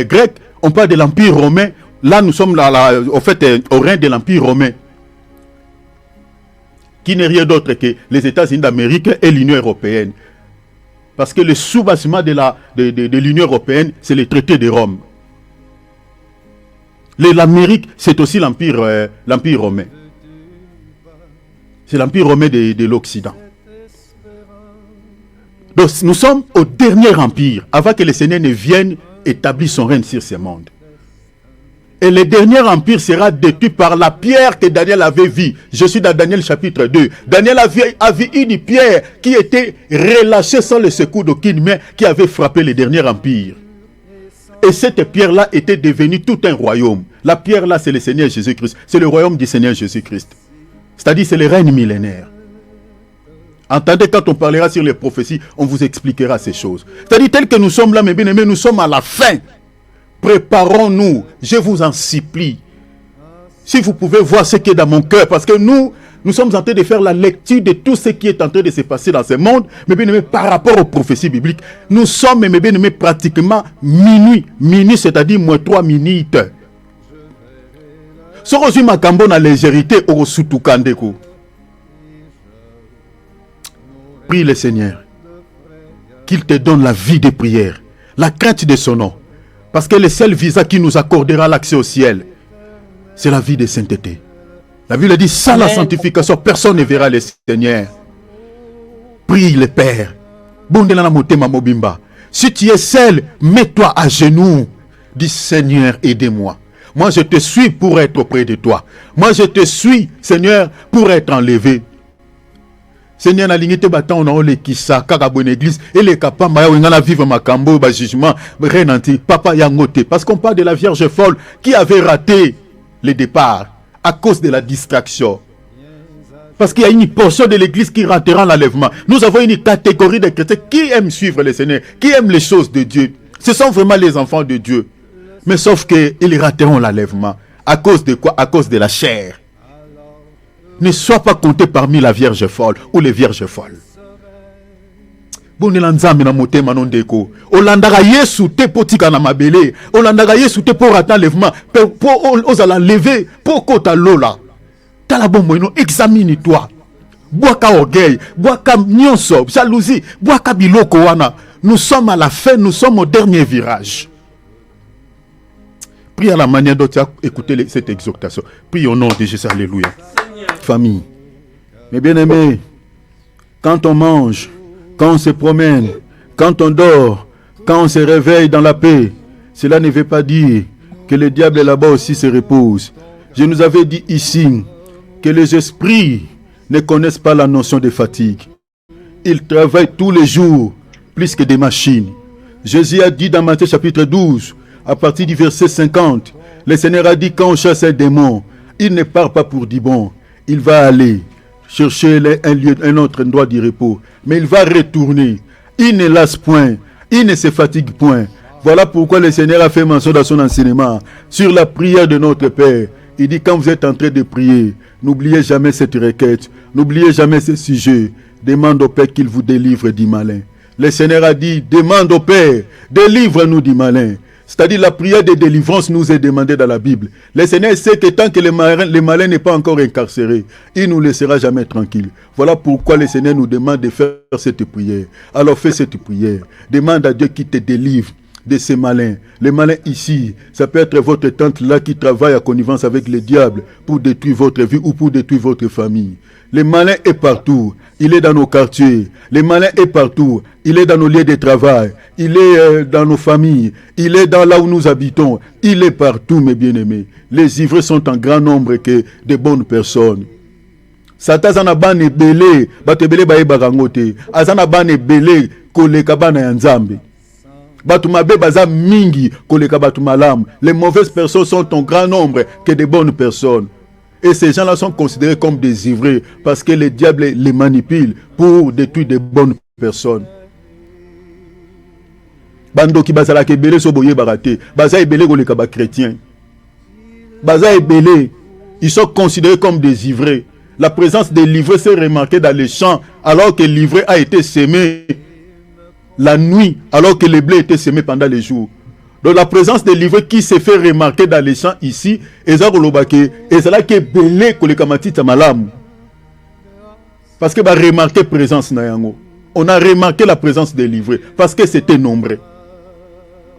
grec, on parle de l'empire romain. Là, nous sommes au règne de l'empire romain, qui n'est rien d'autre que les États-Unis d'Amérique et l'Union européenne. Parce que le sous-bassement de l'Union européenne, c'est le traité de Rome. L'Amérique, c'est aussi l'empire romain. C'est l'empire romain de l'Occident. Donc, nous sommes au dernier empire, avant que le Seigneur ne vienne établir son règne sur ce monde. Et le dernier empire sera détruit par la pierre que Daniel avait vue. Je suis dans Daniel chapitre 2. Daniel a vu une pierre qui était relâchée sans le secours d'aucune main, qui avait frappé le dernier empire. Et cette pierre-là était devenue tout un royaume. La pierre-là, c'est le Seigneur Jésus-Christ. C'est le royaume du Seigneur Jésus-Christ. C'est-à-dire, c'est le règne millénaire. Entendez, quand on parlera sur les prophéties, on vous expliquera ces choses. C'est-à-dire, tel que nous sommes là, mes bien-aimés, nous sommes à la fin. Préparons-nous, je vous en supplie. Si vous pouvez voir ce qui est dans mon cœur, parce que nous sommes en train de faire la lecture de tout ce qui est en train de se passer dans ce monde, mes bien-aimés, par rapport aux prophéties bibliques. Nous sommes, mes bien-aimés, pratiquement minuit, c'est-à-dire moins 3 minutes. Si vous ma cambo na légèreté, au sutukandeko. Prie le Seigneur qu'il te donne la vie de prière, la crainte de son nom. Parce que le seul visa qui nous accordera l'accès au ciel, c'est la vie de sainteté. La Bible dit, sans la sanctification, personne ne verra le Seigneur. Prie le Père. Si tu es seul, mets-toi à genoux. Dis, Seigneur, aidez-moi. Moi, je te suis pour être auprès de toi. Moi, je te suis, Seigneur, pour être enlevé. Seigneur, na lingite batan on a le kisa kaka bonne église et les capables maya wingana vivre makambo ba jugement renanti papa yangote parce qu'on parle de la Vierge folle qui avait raté le départ à cause de la distraction. Parce qu'il y a une portion de l'église qui ratera l'enlèvement. Nous avons une catégorie de chrétiens qui aiment suivre le Seigneur, qui aiment les choses de Dieu. Ce sont vraiment les enfants de Dieu. Mais sauf qu'ils rateront l'enlèvement. À cause de quoi? À cause de la chair. Ne sois pas compté parmi la Vierge folle ou les Vierges folles. Bonelanzambe na motema nondeko. Olandaka Yesu te potika na mabele. Olandaka Yesu te pour attendre l'enlèvement. Pour osala lever. Pour kota lola. Tala bon moino, examine-toi. Boaka orgueil. Boaka nyonso. Jalousie. Boaka biloko wana. Nous sommes à la fin. Nous sommes au dernier virage. Prie à la manière dont tu as écouté cette exhortation. Prie au nom de Jésus. Alléluia. Famille. Mes bien-aimés, quand on mange, quand on se promène, quand on dort, quand on se réveille dans la paix, cela ne veut pas dire que le diable là-bas aussi se repose. Je nous avais dit ici que les esprits ne connaissent pas la notion de fatigue. Ils travaillent tous les jours plus que des machines. Jésus a dit dans Matthieu chapitre 12, à partir du verset 50, le Seigneur a dit quand on chasse un démon, il ne part pas pour du bon. Il va aller chercher un autre endroit de repos. Mais il va retourner. Il ne lasse point. Il ne se fatigue point. Voilà pourquoi le Seigneur a fait mention dans son enseignement sur la prière de notre Père. Il dit quand vous êtes en train de prier, n'oubliez jamais cette requête. N'oubliez jamais ce sujet. Demande au Père qu'il vous délivre du malin. Le Seigneur a dit, demande au Père, délivre-nous du malin. C'est-à-dire la prière de délivrance nous est demandée dans la Bible. Le Seigneur sait que tant que le malin n'est pas encore incarcéré, il ne nous laissera jamais tranquille. Voilà pourquoi le Seigneur nous demande de faire cette prière. Alors fais cette prière. Demande à Dieu qui te délivre de ces malins. Les malins ici, ça peut être votre tante là qui travaille à connivence avec le diable pour détruire votre vie ou pour détruire votre famille. Le malin est partout. Il est dans nos quartiers. Le malin est partout. Il est dans nos lieux de travail. Il est dans nos familles. Il est dans là où nous habitons. Il est partout, mes bien-aimés. Les ivreux sont en grand nombre que de bonnes personnes. Satan zana bane belé, batebele bae bagangote. Azana bane belé koleka bana ya nzambe. Batu mabe baza mingi koleka batu malamu. Les mauvaises personnes sont en grand nombre que de bonnes personnes. Et ces gens-là sont considérés comme des ivrés parce que le diable les manipule pour détruire de bonnes personnes. Bando ki bazala ke belé so boye barate, baza ebele koleka ba chrétien. Baza ebele, ils sont considérés comme des ivrés. La présence des livrés s'est remarquée dans les champs alors que l'ivraie a été semé la nuit alors que le blé était semé pendant les jours. Donc la présence des livrés qui s'est fait remarquer dans les champs ici, et c'est là que belé koleka matita malamu. Parce que bah remarquer présence na yango. On a remarqué la présence des livrés parce que c'était nombreux.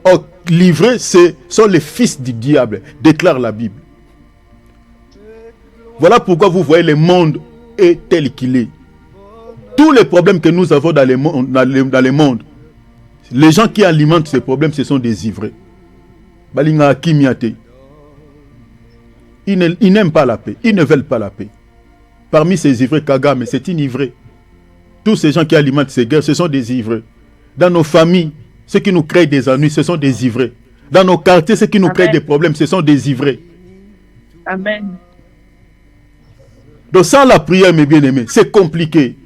Or, livrés, sont les fils du diable, déclare la Bible. Voilà pourquoi vous voyez le monde est tel qu'il est. Tous les problèmes que nous avons dans le monde, les gens qui alimentent ces problèmes, ce sont des ivrés. Balinga kimiate. Ils n'aiment pas la paix. Ils ne veulent pas la paix. Parmi ces ivrés, Kagame, c'est une ivrée. Tous ces gens qui alimentent ces guerres, ce sont des ivrés. Dans nos familles, ceux qui nous créent des ennuis, ce sont des ivrés. Dans nos quartiers, ceux qui nous créent des problèmes, ce sont des ivrés. Amen. Donc sans la prière, mes bien-aimés, c'est compliqué.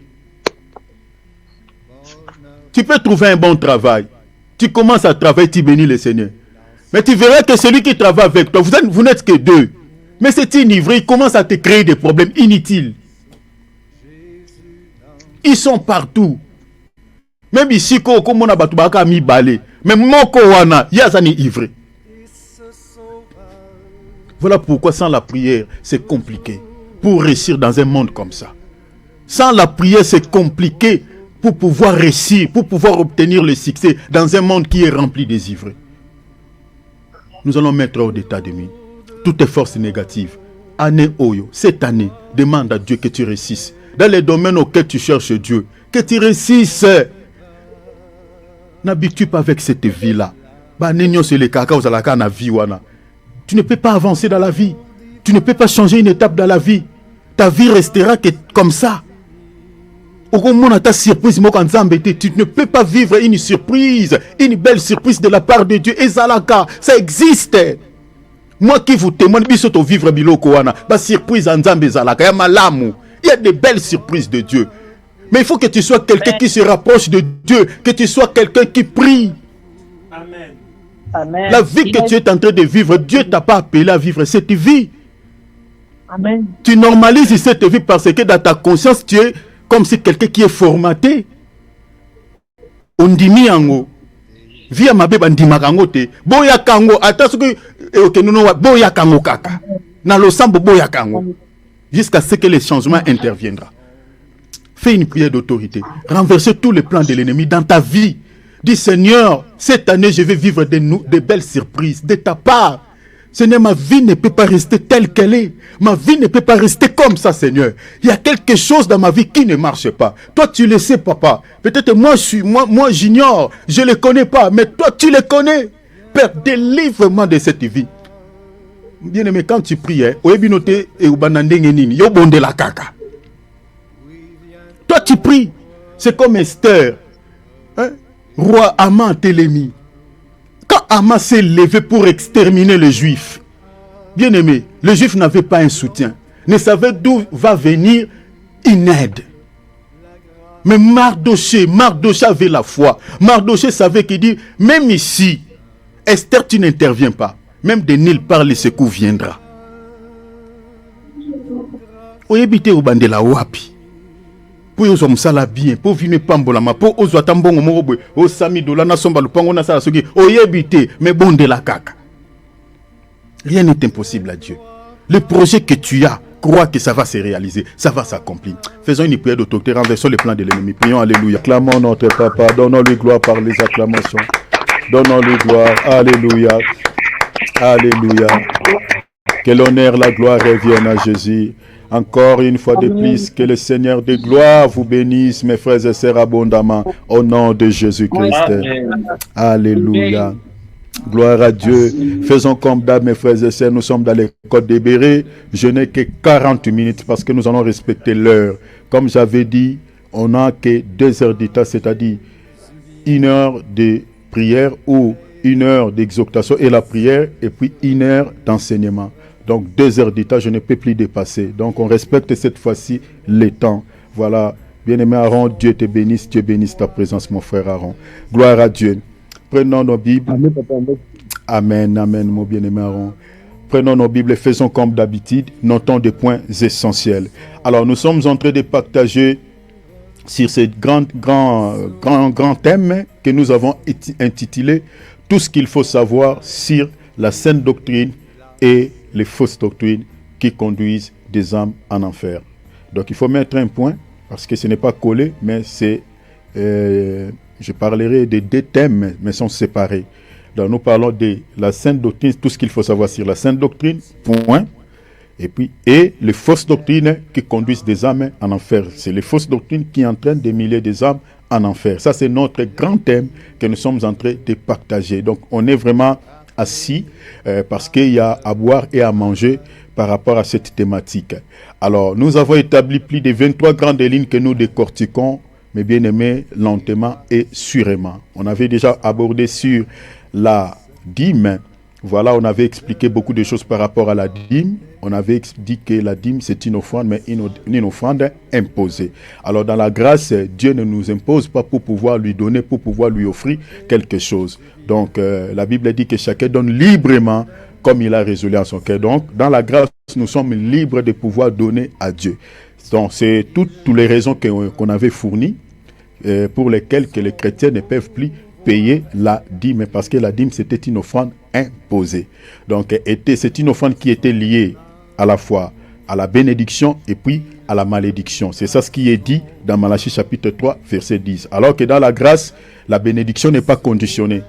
Tu peux trouver un bon travail. Tu commences à travailler, tu bénis le Seigneur. Mais tu verras que celui qui travaille avec toi, vous n'êtes que deux. Mais c'est une ivraie, il commence à te créer des problèmes inutiles. Ils sont partout. Même ici, comme on a battu mi balé. Même moko wana, yazani ivraie. Voilà pourquoi sans la prière, c'est compliqué. Pour réussir dans un monde comme ça. Sans la prière, c'est compliqué pour pouvoir réussir, pour pouvoir obtenir le succès dans un monde qui est rempli des ivrés. Nous allons mettre hors d'état de nuit toutes les forces négatives. Année Oyo, cette année, demande à Dieu que tu réussisses. Dans les domaines auxquels tu cherches Dieu, que tu réussisses. N'habitue pas avec cette vie-là. Tu ne peux pas avancer dans la vie. Tu ne peux pas changer une étape dans la vie. Ta vie restera que comme ça. Tu ne peux pas vivre une surprise, une belle surprise de la part de Dieu. Et Zalaka, ça existe. Moi qui vous témoigne, vivre surprise en Zambé Zalaka, il y a des belles surprises de Dieu. Mais il faut que tu sois quelqu'un qui se rapproche de Dieu, que tu sois quelqu'un qui prie. Amen. Amen. La vie que tu es en train de vivre, Dieu ne t'a pas appelé à vivre cette vie. Amen. Tu normalises cette vie parce que dans ta conscience, tu es comme si quelqu'un qui est formaté. On dit miango. Via ma bébé ndima kango te. Boya kango. Attention que nous boya kango kaka. Na lo sambo boya kango. Jusqu'à ce que le changement interviendra. Fais une prière d'autorité. Renverser tous les plans de l'ennemi dans ta vie. Dis Seigneur, cette année je vais vivre de belles surprises de ta part. Seigneur, ma vie ne peut pas rester telle qu'elle est. Ma vie ne peut pas rester comme ça, Seigneur. Il y a quelque chose dans ma vie qui ne marche pas. Toi, tu le sais, papa. Peut-être moi, j'ignore. Je ne le connais pas. Mais toi, tu le connais. Père, délivre-moi de cette vie. Bien aimé, quand tu pries, toi, tu pries. C'est comme Esther. Roi Aman Télémi. Quand Aman s'est levé pour exterminer les Juifs, bien aimé, les Juifs n'avaient pas un soutien, ne savaient d'où va venir une aide. Mais Mardoché avait la foi. Mardoché savait qu'il dit, même ici, Esther, tu n'interviens pas. Même de nulle part, le secours viendra. Oyebite ubandela wapi. Pour yo somsala bien, pour vivre pambolama, pour ozo tambongo morobo, o sami dola na somba lupango na sala soki, oyebite, mais bon de la caca. Rien n'est impossible à Dieu. Le projet que tu as, crois que ça va se réaliser, ça va s'accomplir. Faisons une prière d'autorité, renversons les plans de l'ennemi. Prions, alléluia. Clamons notre papa, donnons-lui gloire par les acclamations. Donnons-lui gloire, alléluia. Alléluia. Que l'honneur, la gloire reviennent à Jésus. Encore une fois de plus, que le Seigneur de gloire vous bénisse, mes frères et sœurs, abondamment, au nom de Jésus-Christ. Alléluia. Gloire à Dieu. Faisons comme d'hab, mes frères et sœurs, nous sommes dans les côtes des Bérets. Je n'ai que 40 minutes parce que nous allons respecter l'heure. Comme j'avais dit, on n'a que 2 heures d'état, c'est-à-dire 1 heure de prière ou 1 heure d'exhortation et la prière, et puis 1 heure d'enseignement. Donc 2 heures d'état, je ne peux plus dépasser. Donc on respecte cette fois-ci les temps. Voilà. Bien-aimé Aaron, Dieu te bénisse, Dieu bénisse ta présence, mon frère Aaron. Gloire à Dieu. Prenons nos Bibles. Amen, amen, mon bien-aimé Aaron. Prenons nos Bibles et faisons comme d'habitude, notons des points essentiels. Alors nous sommes en train de partager sur ce grand thème que nous avons intitulé « Tout ce qu'il faut savoir sur la saine doctrine et les fausses doctrines qui conduisent des âmes en enfer ». Donc il faut mettre un point, parce que ce n'est pas collé, mais c'est, je parlerai de 2 thèmes, mais sont séparés. Donc nous parlons de la sainte doctrine, tout ce qu'il faut savoir sur la sainte doctrine, point, et les fausses doctrines qui conduisent des âmes en enfer. C'est les fausses doctrines qui entraînent des milliers des âmes en enfer. Ça, c'est notre grand thème que nous sommes en train de partager. Donc on est vraiment assis parce qu'il y a à boire et à manger par rapport à cette thématique. Alors, nous avons établi plus de 23 grandes lignes que nous décortiquons, mais bien aimés, lentement et sûrement. On avait déjà abordé sur la dîme. Voilà, on avait expliqué beaucoup de choses par rapport à la dîme. On avait dit que la dîme, c'est une offrande, mais une offrande imposée. Alors, dans la grâce, Dieu ne nous impose pas pour pouvoir lui donner, pour pouvoir lui offrir quelque chose. Donc, la Bible dit que chacun donne librement comme il a résolu en son cœur. Donc, dans la grâce, nous sommes libres de pouvoir donner à Dieu. Donc, c'est toutes les raisons qu'on avait fournies pour lesquelles que les chrétiens ne peuvent plus payer la dîme, parce que la dîme, c'était une offrande imposée. Donc, c'est une offrande qui était liée à la fois à la bénédiction et puis à la malédiction. C'est ça ce qui est dit dans Malachie chapitre 3, verset 10. Alors que dans la grâce, la bénédiction n'est pas conditionnée.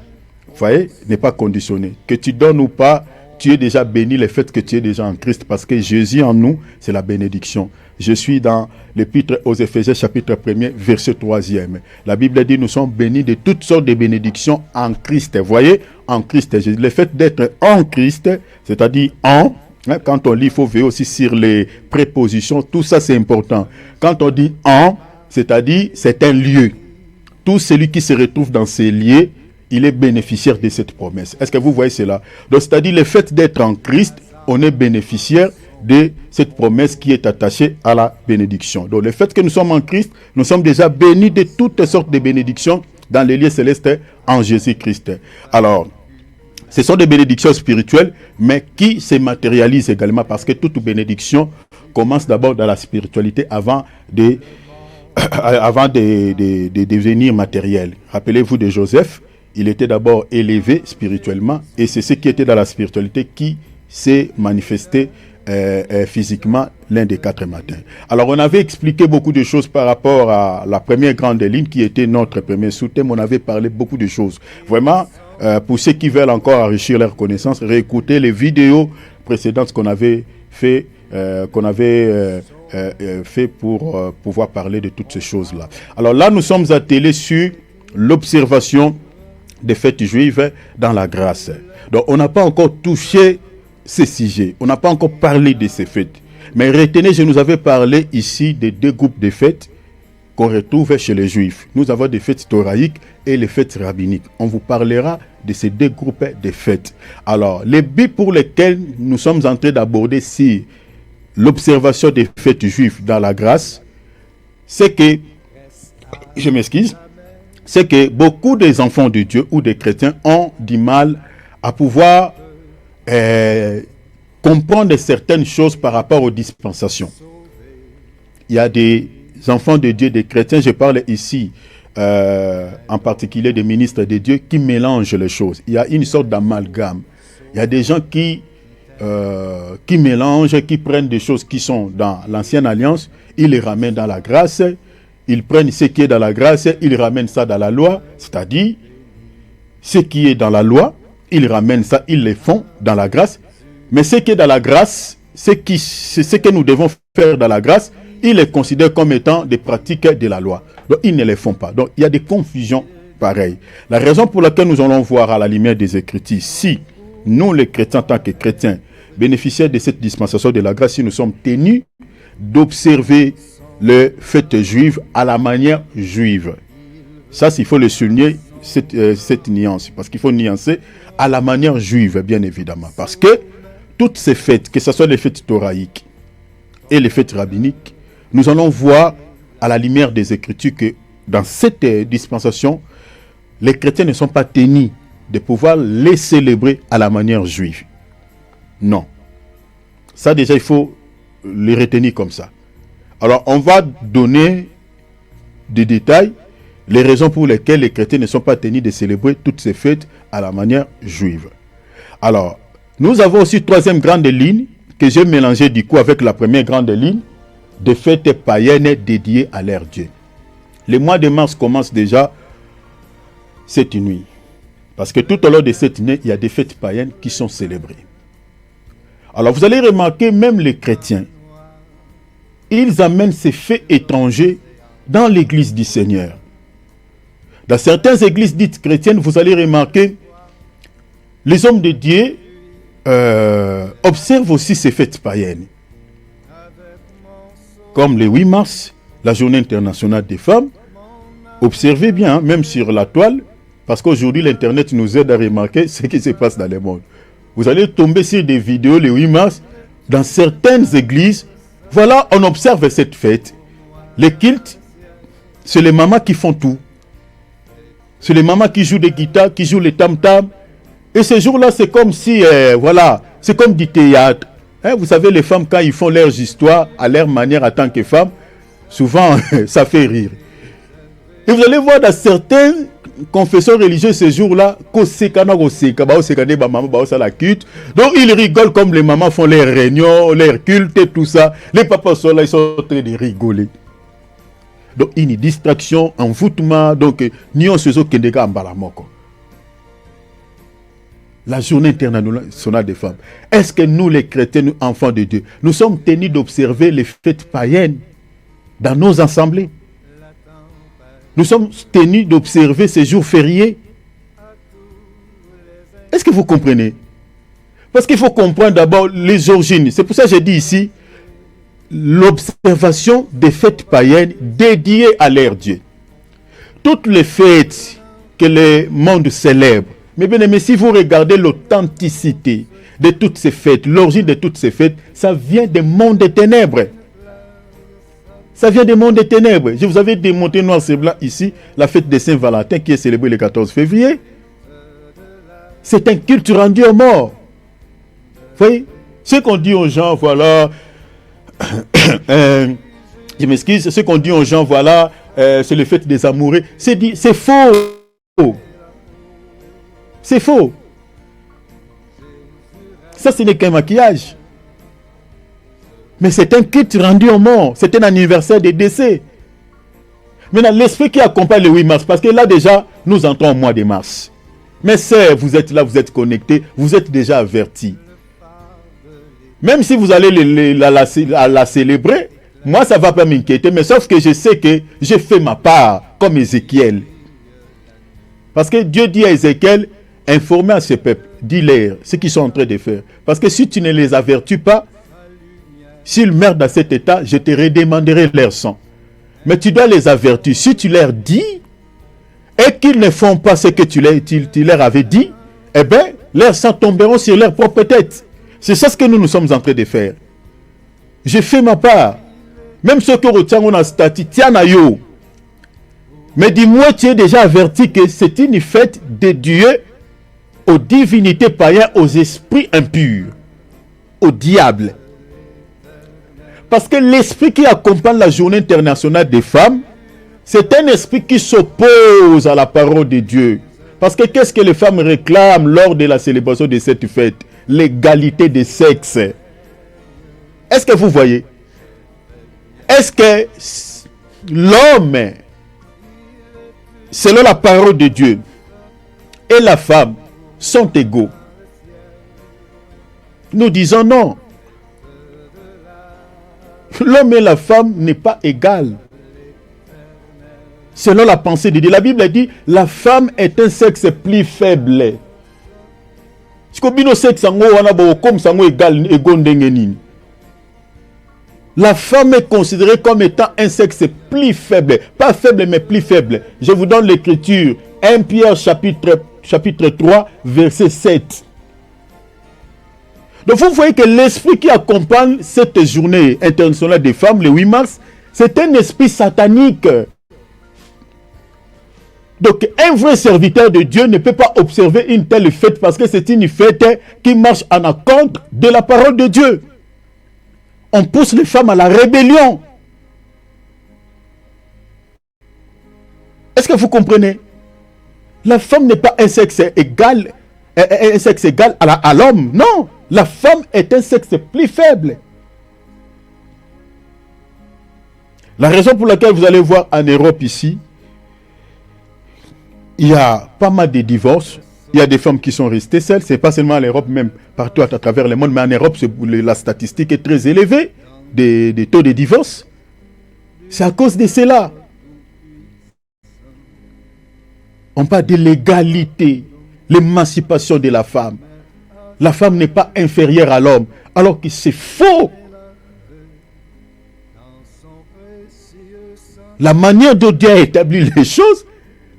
Vous voyez, n'est pas conditionné. Que tu donnes ou pas, tu es déjà béni, le fait que tu es déjà en Christ, parce que Jésus en nous, c'est la bénédiction. Je suis dans l'épître aux Éphésiens, chapitre 1er, verset 3e. La Bible dit, nous sommes bénis de toutes sortes de bénédictions en Christ. Vous voyez, en Christ. Le fait d'être en Christ, c'est-à-dire en, quand on lit, il faut veiller aussi sur les prépositions. Tout ça, c'est important. Quand on dit en, c'est-à-dire, c'est un lieu. Tout celui qui se retrouve dans ces lieux, il est bénéficiaire de cette promesse. Est-ce que vous voyez cela? Donc, c'est-à-dire, le fait d'être en Christ, on est bénéficiaire de cette promesse qui est attachée à la bénédiction. Donc, le fait que nous sommes en Christ, nous sommes déjà bénis de toutes sortes de bénédictions dans les lieux célestes en Jésus-Christ. Alors, ce sont des bénédictions spirituelles, mais qui se matérialisent également, parce que toute bénédiction commence d'abord dans la spiritualité avant de devenir matériel. Rappelez-vous de Joseph, il était d'abord élevé spirituellement, et c'est ce qui était dans la spiritualité qui s'est manifesté physiquement l'un des 4 matins. Alors, on avait expliqué beaucoup de choses par rapport à la première grande ligne qui était notre premier sous-thème. On avait parlé beaucoup de choses. Vraiment, pour ceux qui veulent encore enrichir leur connaissance, réécouter les vidéos précédentes qu'on avait fait, fait pour pouvoir parler de toutes ces choses-là. Alors là, nous sommes attelés sur l'observation des fêtes juives dans la grâce. Donc, on n'a pas encore touché ces sujets. On n'a pas encore parlé de ces fêtes. Mais retenez, je nous avais parlé ici de 2 groupes de fêtes qu'on retrouve chez les Juifs. Nous avons des fêtes thoraïques et les fêtes rabbiniques. On vous parlera de ces 2 groupes de fêtes. Alors, les buts pour lesquels nous sommes en train d'aborder ici l'observation des fêtes juives dans la grâce, c'est que, je m'excuse, c'est que beaucoup des enfants de Dieu ou des chrétiens ont du mal à pouvoir comprendre certaines choses par rapport aux dispensations. Il y a des enfants de Dieu, des chrétiens, je parle ici en particulier des ministres de Dieu, qui mélangent les choses. Il y a une sorte d'amalgame. Il y a des gens qui mélangent, qui prennent des choses qui sont dans l'ancienne alliance, ils les ramènent dans la grâce. Ils prennent ce qui est dans la grâce, ils ramènent ça dans la loi, c'est-à-dire ce qui est dans la loi, ils ramènent ça, ils le font dans la grâce. Mais ce qui est dans la grâce, c'est ce que nous devons faire dans la grâce, ils les considèrent comme étant des pratiques de la loi. Donc ils ne les font pas. Donc il y a des confusions pareilles. La raison pour laquelle nous allons voir à la lumière des Écritures, si nous les chrétiens, en tant que chrétiens, bénéficiaires de cette dispensation de la grâce, si nous sommes tenus d'observer les fêtes juives à la manière juive. Ça, il faut le souligner, cette nuance, parce qu'il faut nuancer à la manière juive, bien évidemment. Parce que toutes ces fêtes, que ce soit les fêtes thoraïques et les fêtes rabbiniques, nous allons voir à la lumière des Écritures que dans cette dispensation, les chrétiens ne sont pas tenus de pouvoir les célébrer à la manière juive. Non. Ça, déjà, il faut les retenir comme ça. Alors, on va donner des détails, les raisons pour lesquelles les chrétiens ne sont pas tenus de célébrer toutes ces fêtes à la manière juive. Alors, nous avons aussi 3e grande ligne, que j'ai mélangée du coup avec la première grande ligne, des fêtes païennes dédiées à leur Dieu. Le mois de mars commence déjà cette nuit. Parce que tout au long de cette nuit, il y a des fêtes païennes qui sont célébrées. Alors, vous allez remarquer, même les chrétiens, ils amènent ces faits étrangers dans l'église du Seigneur. Dans certaines églises dites chrétiennes, vous allez remarquer, les hommes de Dieu observent aussi ces fêtes païennes. Comme le 8 mars, la journée internationale des femmes. Observez bien, même sur la toile, parce qu'aujourd'hui l'Internet nous aide à remarquer ce qui se passe dans le monde. Vous allez tomber sur des vidéos le 8 mars, dans certaines églises. Voilà, on observe cette fête. Les cultes, c'est les mamans qui font tout. C'est les mamans qui jouent des guitares, qui jouent les tam-tams. Et ce jour-là, c'est comme si, voilà, c'est comme du théâtre. Hein, vous savez, les femmes, quand ils font leurs histoires, à leur manière en tant que femmes, souvent, ça fait rire. Et vous allez voir dans certains confessions religieuses ce jour-là, donc ils rigolent comme les mamans font leurs réunions, leurs cultes et tout ça. Les papas sont là, ils sont en train de rigoler. Donc une distraction, envoûtement, donc ni on se zo kendeka ambalamoko. La journée internationale des femmes. Est-ce que nous, les chrétiens, nous, enfants de Dieu, nous sommes tenus d'observer les fêtes païennes dans nos assemblées? Nous sommes tenus d'observer ces jours fériés? Est-ce que vous comprenez? Parce qu'il faut comprendre d'abord les origines. C'est pour ça que j'ai dit ici, l'observation des fêtes païennes dédiées à leur Dieu. Toutes les fêtes que le monde célèbre, mais bien aimé, si vous regardez l'authenticité de toutes ces fêtes, l'origine de toutes ces fêtes, ça vient des mondes des ténèbres. Ça vient des mondes des ténèbres. Je vous avais démontré noir sur blanc ici la fête de Saint-Valentin qui est célébrée le 14 février. C'est un culte rendu aux morts. Vous voyez, ce qu'on dit aux gens, voilà, je m'excuse, ce qu'on dit aux gens, voilà, c'est le fête des amoureux. C'est faux. C'est faux. Ça, ce n'est qu'un maquillage. Mais c'est un culte rendu aux morts. C'est un anniversaire de décès. Maintenant, l'esprit qui accompagne le 8 mars, parce que là déjà, nous entrons au mois de mars. Mais sœurs, vous êtes là, vous êtes connectés, vous êtes déjà avertis. Même si vous allez la célébrer, moi, ça ne va pas m'inquiéter, mais sauf que je sais que j'ai fait ma part, comme Ézéchiel. Parce que Dieu dit à Ézéchiel, informez à ce peuple, dis-leur ce qu'ils sont en train de faire. Parce que si tu ne les avertis pas, s'ils meurent dans cet état, je te redemanderai leur sang. Mais tu dois les avertir. Si tu leur dis, et qu'ils ne font pas ce que tu leur avais dit, eh bien, leurs sang tomberont sur leur propre tête. C'est ça ce que nous sommes en train de faire. J'ai fait ma part. Même ceux qui retiennent on a statut, tiens à yo. Mais dis-moi, tu es déjà averti que c'est une fête dédiée aux divinités païennes, aux esprits impurs, au diable. Parce que l'esprit qui accompagne la journée internationale des femmes, c'est un esprit qui s'oppose à la parole de Dieu. Parce que qu'est-ce que les femmes réclament lors de la célébration de cette fête? L'égalité des sexes. Est-ce que vous voyez? Est-ce que l'homme, selon la parole de Dieu, et la femme sont égaux? Nous disons non. L'homme et la femme n'est pas égal. Selon la pensée de Dieu, la Bible dit la femme est un sexe plus faible. La femme est considérée comme étant un sexe plus faible. Pas faible, mais plus faible. Je vous donne l'écriture. 1 Pierre chapitre 3, verset 7. Donc vous voyez que l'esprit qui accompagne cette journée internationale des femmes, le 8 mars, c'est un esprit satanique. Donc un vrai serviteur de Dieu ne peut pas observer une telle fête parce que c'est une fête qui marche en accord de la parole de Dieu. On pousse les femmes à la rébellion. Est-ce que vous comprenez? La femme n'est pas un sexe égal à l'homme. Non, la femme est un sexe plus faible. La raison pour laquelle vous allez voir en Europe ici, il y a pas mal de divorces. Il y a des femmes qui sont restées seules. Ce n'est pas seulement en Europe, même partout à travers le monde. Mais en Europe, la statistique est très élevée des taux de divorce. C'est à cause de cela. On parle de l'égalité, l'émancipation de la femme. La femme n'est pas inférieure à l'homme, alors que c'est faux. La manière dont Dieu a établi les choses,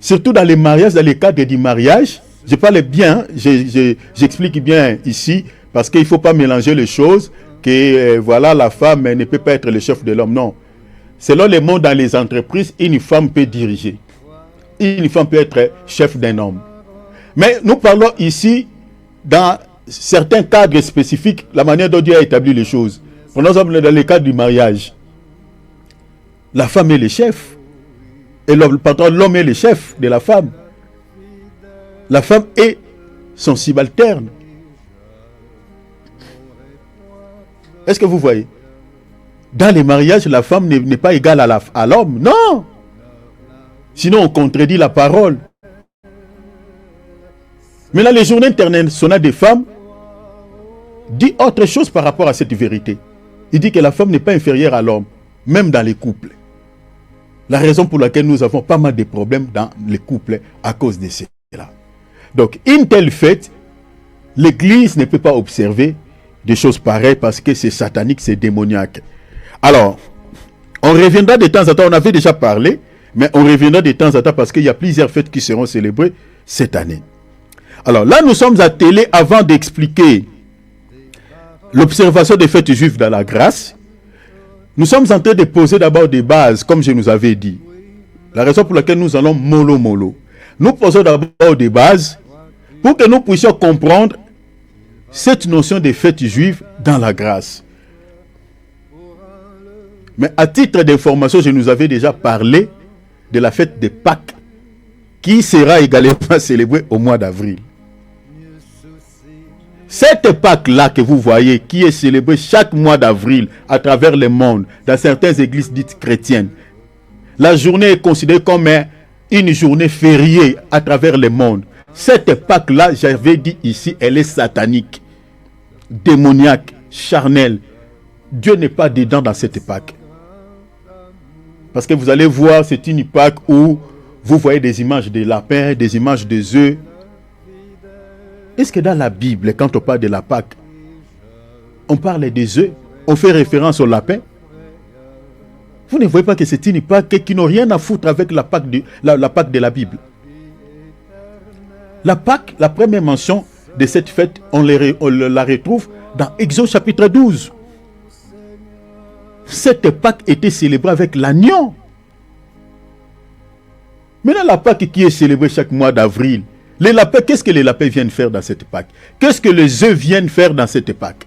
surtout dans les mariages, dans les cadres du mariage, je parle bien, j'explique bien ici, parce qu'il ne faut pas mélanger les choses, que voilà, la femme ne peut pas être le chef de l'homme, non. Selon le monde dans les entreprises, une femme peut diriger. Une femme peut être chef d'un homme. Mais nous parlons ici, dans certains cadres spécifiques, la manière dont Dieu a établi les choses. Par exemple, dans le cadre du mariage, la femme est le chef. Et l'homme est le chef de la femme. La femme est son subalterne. Est-ce que vous voyez? Dans les mariages, la femme n'est pas égale à l'homme. Non! Sinon, on contredit la parole. Maintenant, les journées internationales des femmes dit autre chose par rapport à cette vérité. Il dit que la femme n'est pas inférieure à l'homme, même dans les couples. La raison pour laquelle nous avons pas mal de problèmes dans les couples à cause de cela. Donc, une telle fête, l'Église ne peut pas observer des choses pareilles parce que c'est satanique, c'est démoniaque. Alors, on reviendra de temps en temps, on avait déjà parlé, mais on reviendra de temps en temps parce qu'il y a plusieurs fêtes qui seront célébrées cette année. Alors là, nous sommes attelés avant d'expliquer l'observation des fêtes juives dans la grâce. Nous sommes en train de poser d'abord des bases, comme je nous avais dit. La raison pour laquelle nous allons mollo. Nous posons d'abord des bases pour que nous puissions comprendre cette notion des fêtes juives dans la grâce. Mais à titre d'information, je nous avais déjà parlé de la fête de Pâques qui sera également célébrée au mois d'avril. Cette Pâques-là que vous voyez, qui est célébrée chaque mois d'avril à travers le monde, dans certaines églises dites chrétiennes, la journée est considérée comme une journée fériée à travers le monde. Cette Pâques-là, j'avais dit ici, elle est satanique, démoniaque, charnelle. Dieu n'est pas dedans dans cette Pâques. Parce que vous allez voir, c'est une Pâques où vous voyez des images de lapins, des images des œufs. Est-ce que dans la Bible, quand on parle de la Pâques, on parle des œufs, on fait référence au lapin? Vous ne voyez pas que c'est une Pâques qui n'a rien à foutre avec la Pâques de la Bible. La Pâques, la première mention de cette fête, on la retrouve dans Exode chapitre 12. Cette Pâques était célébrée avec l'agneau. Maintenant, la Pâques qui est célébrée chaque mois d'avril, les lapins, qu'est-ce que les lapins viennent faire dans cette Pâques? Qu'est-ce que les œufs viennent faire dans cette Pâques?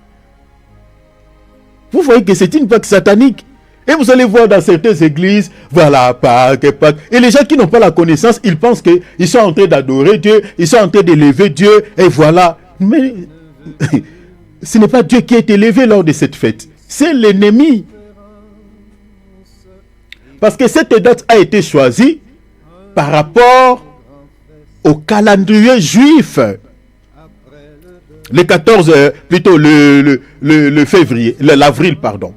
Vous voyez que c'est une Pâques satanique. Et vous allez voir dans certaines églises, voilà, Pâques, Pâques. Et les gens qui n'ont pas la connaissance, ils pensent qu'ils sont en train d'adorer Dieu, ils sont en train d'élever Dieu, et voilà. Mais ce n'est pas Dieu qui a été élevé lors de cette fête. C'est l'ennemi. Parce que cette date a été choisie par rapport au calendrier juif. Le 14, plutôt le février, l'avril, pardon.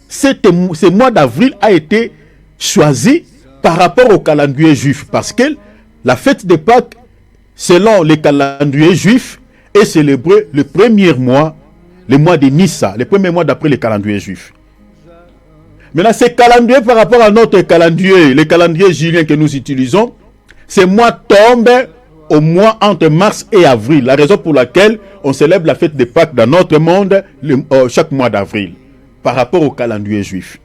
Ce mois d'avril a été choisi par rapport au calendrier juif. Parce que la fête de Pâques, selon le calendrier juif, est célébrée le premier mois, le mois de Nissa, le premier mois d'après le calendrier juif. Maintenant, ce calendrier par rapport à notre calendrier, le calendrier julien que nous utilisons, ce mois tombe au mois entre mars et avril. La raison pour laquelle on célèbre la fête de Pâques dans notre monde chaque mois d'avril, par rapport au calendrier juif.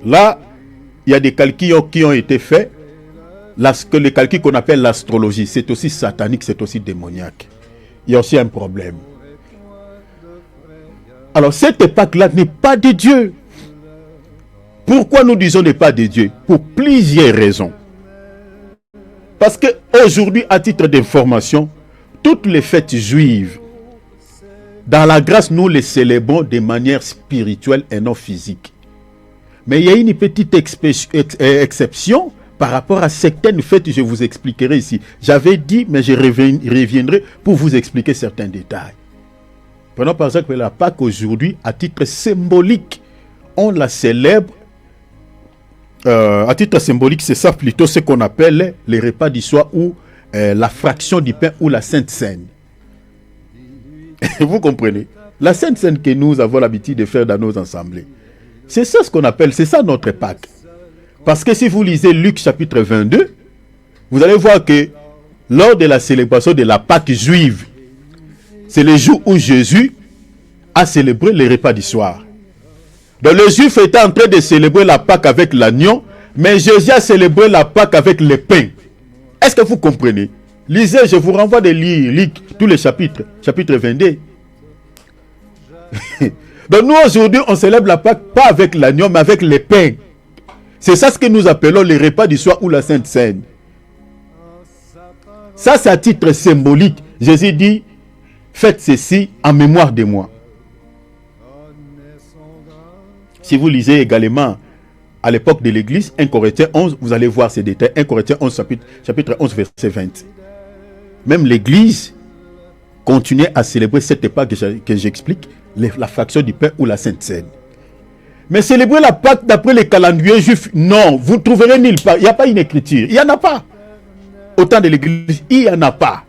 Là, il y a des calculs qui ont été faits. Les calculs qu'on appelle l'astrologie, c'est aussi satanique, c'est aussi démoniaque. Il y a aussi un problème. Alors, cette Pâques-là n'est pas de Dieu. Pourquoi nous disons n'est pas de Dieu? Pour plusieurs raisons. Parce qu'aujourd'hui, à titre d'information, toutes les fêtes juives, dans la grâce, nous les célébrons de manière spirituelle et non physique. Mais il y a une petite exception par rapport à certaines fêtes, je vous expliquerai ici. J'avais dit, mais je reviendrai pour vous expliquer certains détails. Prenons par exemple la Pâques aujourd'hui, à titre symbolique, on la célèbre. À titre symbolique, c'est ça plutôt ce qu'on appelle les repas du soir ou la fraction du pain ou la Sainte Seine. Vous comprenez? La Sainte Seine que nous avons l'habitude de faire dans nos assemblées. C'est ça ce qu'on appelle, c'est ça notre Pâques. Parce que si vous lisez Luc chapitre 22, vous allez voir que lors de la célébration de la Pâques juive, c'est le jour où Jésus a célébré les repas du soir. Donc les Juifs étaient en train de célébrer la Pâques avec l'agneau, mais Jésus a célébré la Pâques avec le pain. Est-ce que vous comprenez? Lisez, je vous renvoie de lire tous les chapitres, chapitre 22. Donc nous aujourd'hui, on célèbre la Pâques pas avec l'agneau, mais avec le pain. C'est ça ce que nous appelons les repas du soir ou la Sainte Seine. Ça, c'est à titre symbolique. Jésus dit, faites ceci en mémoire de moi. Si vous lisez également à l'époque de l'Église, 1 Corinthiens 11, vous allez voir ces détails, 1 Corinthiens 11, chapitre 11, verset 20. Même l'Église continuait à célébrer cette Pâque que j'explique, la fraction du pain ou la Sainte Seine. Mais célébrer la Pâque d'après les calendriers juifs, non, vous ne trouverez nulle part. Il n'y a pas une écriture, il n'y en a pas. Au temps de l'Église, il n'y en a pas.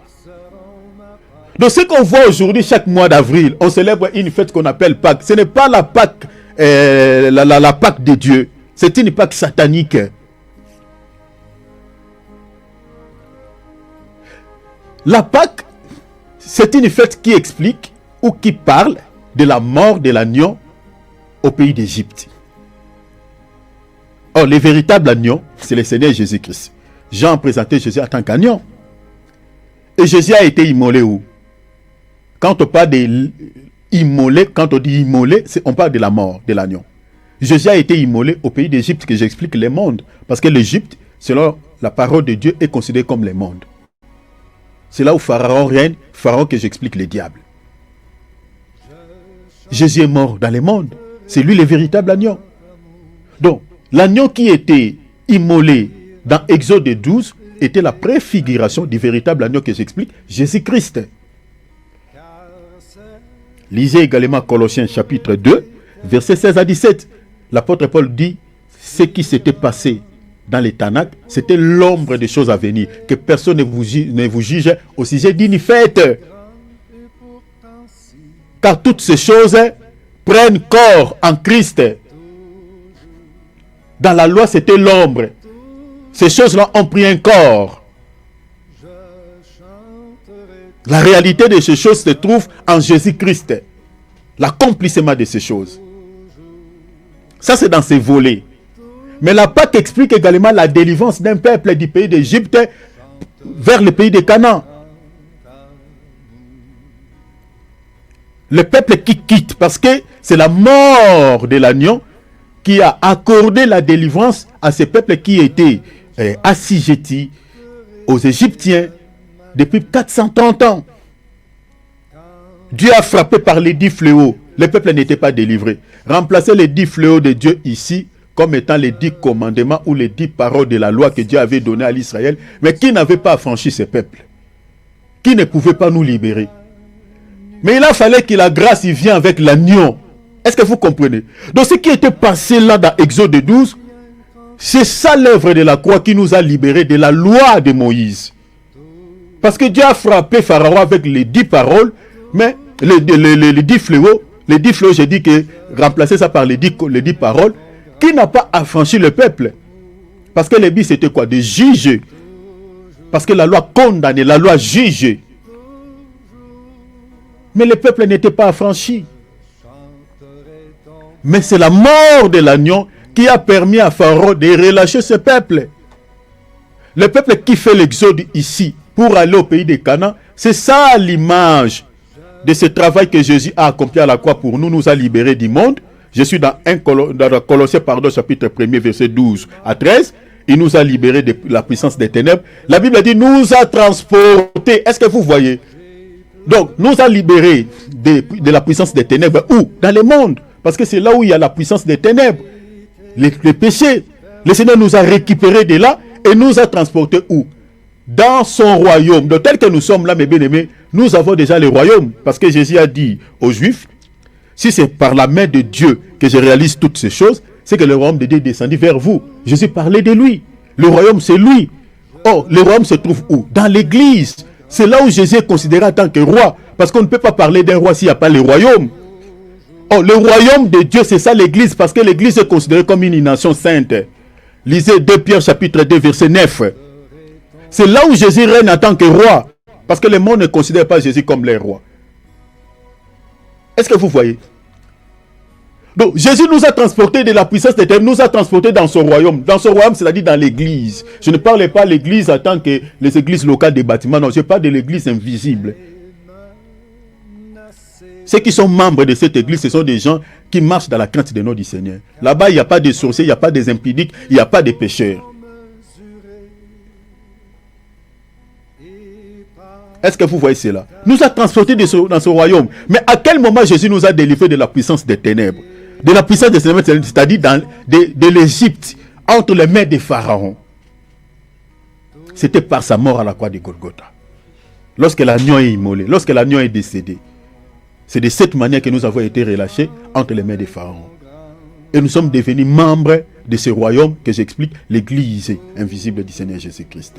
Donc ce qu'on voit aujourd'hui, chaque mois d'avril, on célèbre une fête qu'on appelle Pâque. Ce n'est pas la Pâque, la Pâque de Dieu. C'est une Pâque satanique. La Pâque, c'est une fête qui explique ou qui parle de la mort de l'agneau au pays d'Égypte. Or, le véritable agneau, c'est le Seigneur Jésus-Christ. Jean présentait Jésus en tant qu'agneau. Et Jésus a été immolé où? Quand on parle d'immolé, quand on dit immolé, on parle de la mort de l'agneau. Jésus a été immolé au pays d'Égypte, que j'explique les mondes. Parce que l'Égypte, selon la parole de Dieu, est considérée comme les mondes. C'est là où Pharaon règne, Pharaon que j'explique les diables. Jésus est mort dans les mondes. C'est lui le véritable agneau. Donc, l'agneau qui était immolé dans Exode 12 était la préfiguration du véritable agneau que j'explique, Jésus-Christ. Lisez également Colossiens chapitre 2, versets 16 à 17. L'apôtre Paul dit, ce qui s'était passé dans les Tanakh, c'était l'ombre des choses à venir, que personne ne vous juge au sujet d'une fête. Car toutes ces choses prennent corps en Christ. Dans la loi, c'était l'ombre. Ces choses-là ont pris un corps. La réalité de ces choses se trouve en Jésus-Christ. L'accomplissement de ces choses. Ça, c'est dans ces volets. Mais la Pâque explique également la délivrance d'un peuple du pays d'Égypte vers le pays de Canaan. Le peuple qui quitte, parce que c'est la mort de l'agneau qui a accordé la délivrance à ces peuples qui étaient assujettis aux Égyptiens depuis 430 ans. Dieu a frappé par les 10 fléaux. Le peuple n'était pas délivré. Remplacer les 10 fléaux de Dieu ici comme étant les 10 commandements ou les 10 paroles de la loi que Dieu avait données à l'Israël, mais qui n'avait pas affranchi ce peuple, qui ne pouvait pas nous libérer. Mais il a fallu que la grâce y vienne avec l'agneau. Est-ce que vous comprenez? Donc ce qui était passé là dans Exode 12, c'est ça l'œuvre de la croix qui nous a libérés de la loi de Moïse. Parce que Dieu a frappé Pharaon avec les 10 paroles, mais les 10 fléaux, j'ai dit que remplacer ça par les 10 paroles, qui n'a pas affranchi le peuple. Parce que le but c'était quoi? De juger. Parce que la loi condamnait, la loi jugeait. Mais le peuple n'était pas affranchi. Mais c'est la mort de l'agneau qui a permis à Pharaon de relâcher ce peuple. Le peuple qui fait l'exode ici pour aller au pays de Canaan, c'est ça l'image de ce travail que Jésus a accompli à la croix pour nous, nous a libérés du monde. Je suis dans Colossiens, chapitre 1er, verset 12 à 13. Il nous a libérés de la puissance des ténèbres. La Bible dit, nous a transportés. Est-ce que vous voyez? Donc, nous a libérés de la puissance des ténèbres. Où? Dans le monde. Parce que c'est là où il y a la puissance des ténèbres. Les péchés. Le Seigneur nous a récupérés de là et nous a transportés où? Dans son royaume. Donc, tel que nous sommes là, mes bien-aimés, nous avons déjà le royaume. Parce que Jésus a dit aux Juifs, si c'est par la main de Dieu que je réalise toutes ces choses, c'est que le royaume de Dieu est descendu vers vous. Jésus parlait de lui. Le royaume, c'est lui. Or, le royaume se trouve où? Dans l'église. C'est là où Jésus est considéré en tant que roi. Parce qu'on ne peut pas parler d'un roi s'il n'y a pas le royaume. Or, le royaume de Dieu, c'est ça l'église. Parce que l'église est considérée comme une nation sainte. Lisez 2 Pierre chapitre 2, verset 9. C'est là où Jésus règne en tant que roi. Parce que le monde ne considère pas Jésus comme le roi. Est-ce que vous voyez? Donc, Jésus nous a transportés de la puissance des ténèbres, nous a transportés dans son royaume. Dans son royaume, c'est-à-dire dans l'église. Je ne parle pas de l'église en tant que les églises locales des bâtiments. Non, je parle de l'église invisible. Ceux qui sont membres de cette église, ce sont des gens qui marchent dans la crainte de nom du Seigneur. Là-bas, il n'y a pas de sorciers, il n'y a pas des impudiques, il n'y a pas de pécheurs. Est-ce que vous voyez cela? Nous a transportés dans ce royaume. Mais à quel moment Jésus nous a délivrés de la puissance des ténèbres? de la puissance des ténèbres, c'est-à-dire de l'Égypte, entre les mains des pharaons, c'était par sa mort à la croix de Golgotha. Lorsque l'agneau est immolé, lorsque l'agneau est décédé, c'est de cette manière que nous avons été relâchés entre les mains des pharaons. Et nous sommes devenus membres de ce royaume que j'explique, l'Église invisible du Seigneur Jésus-Christ.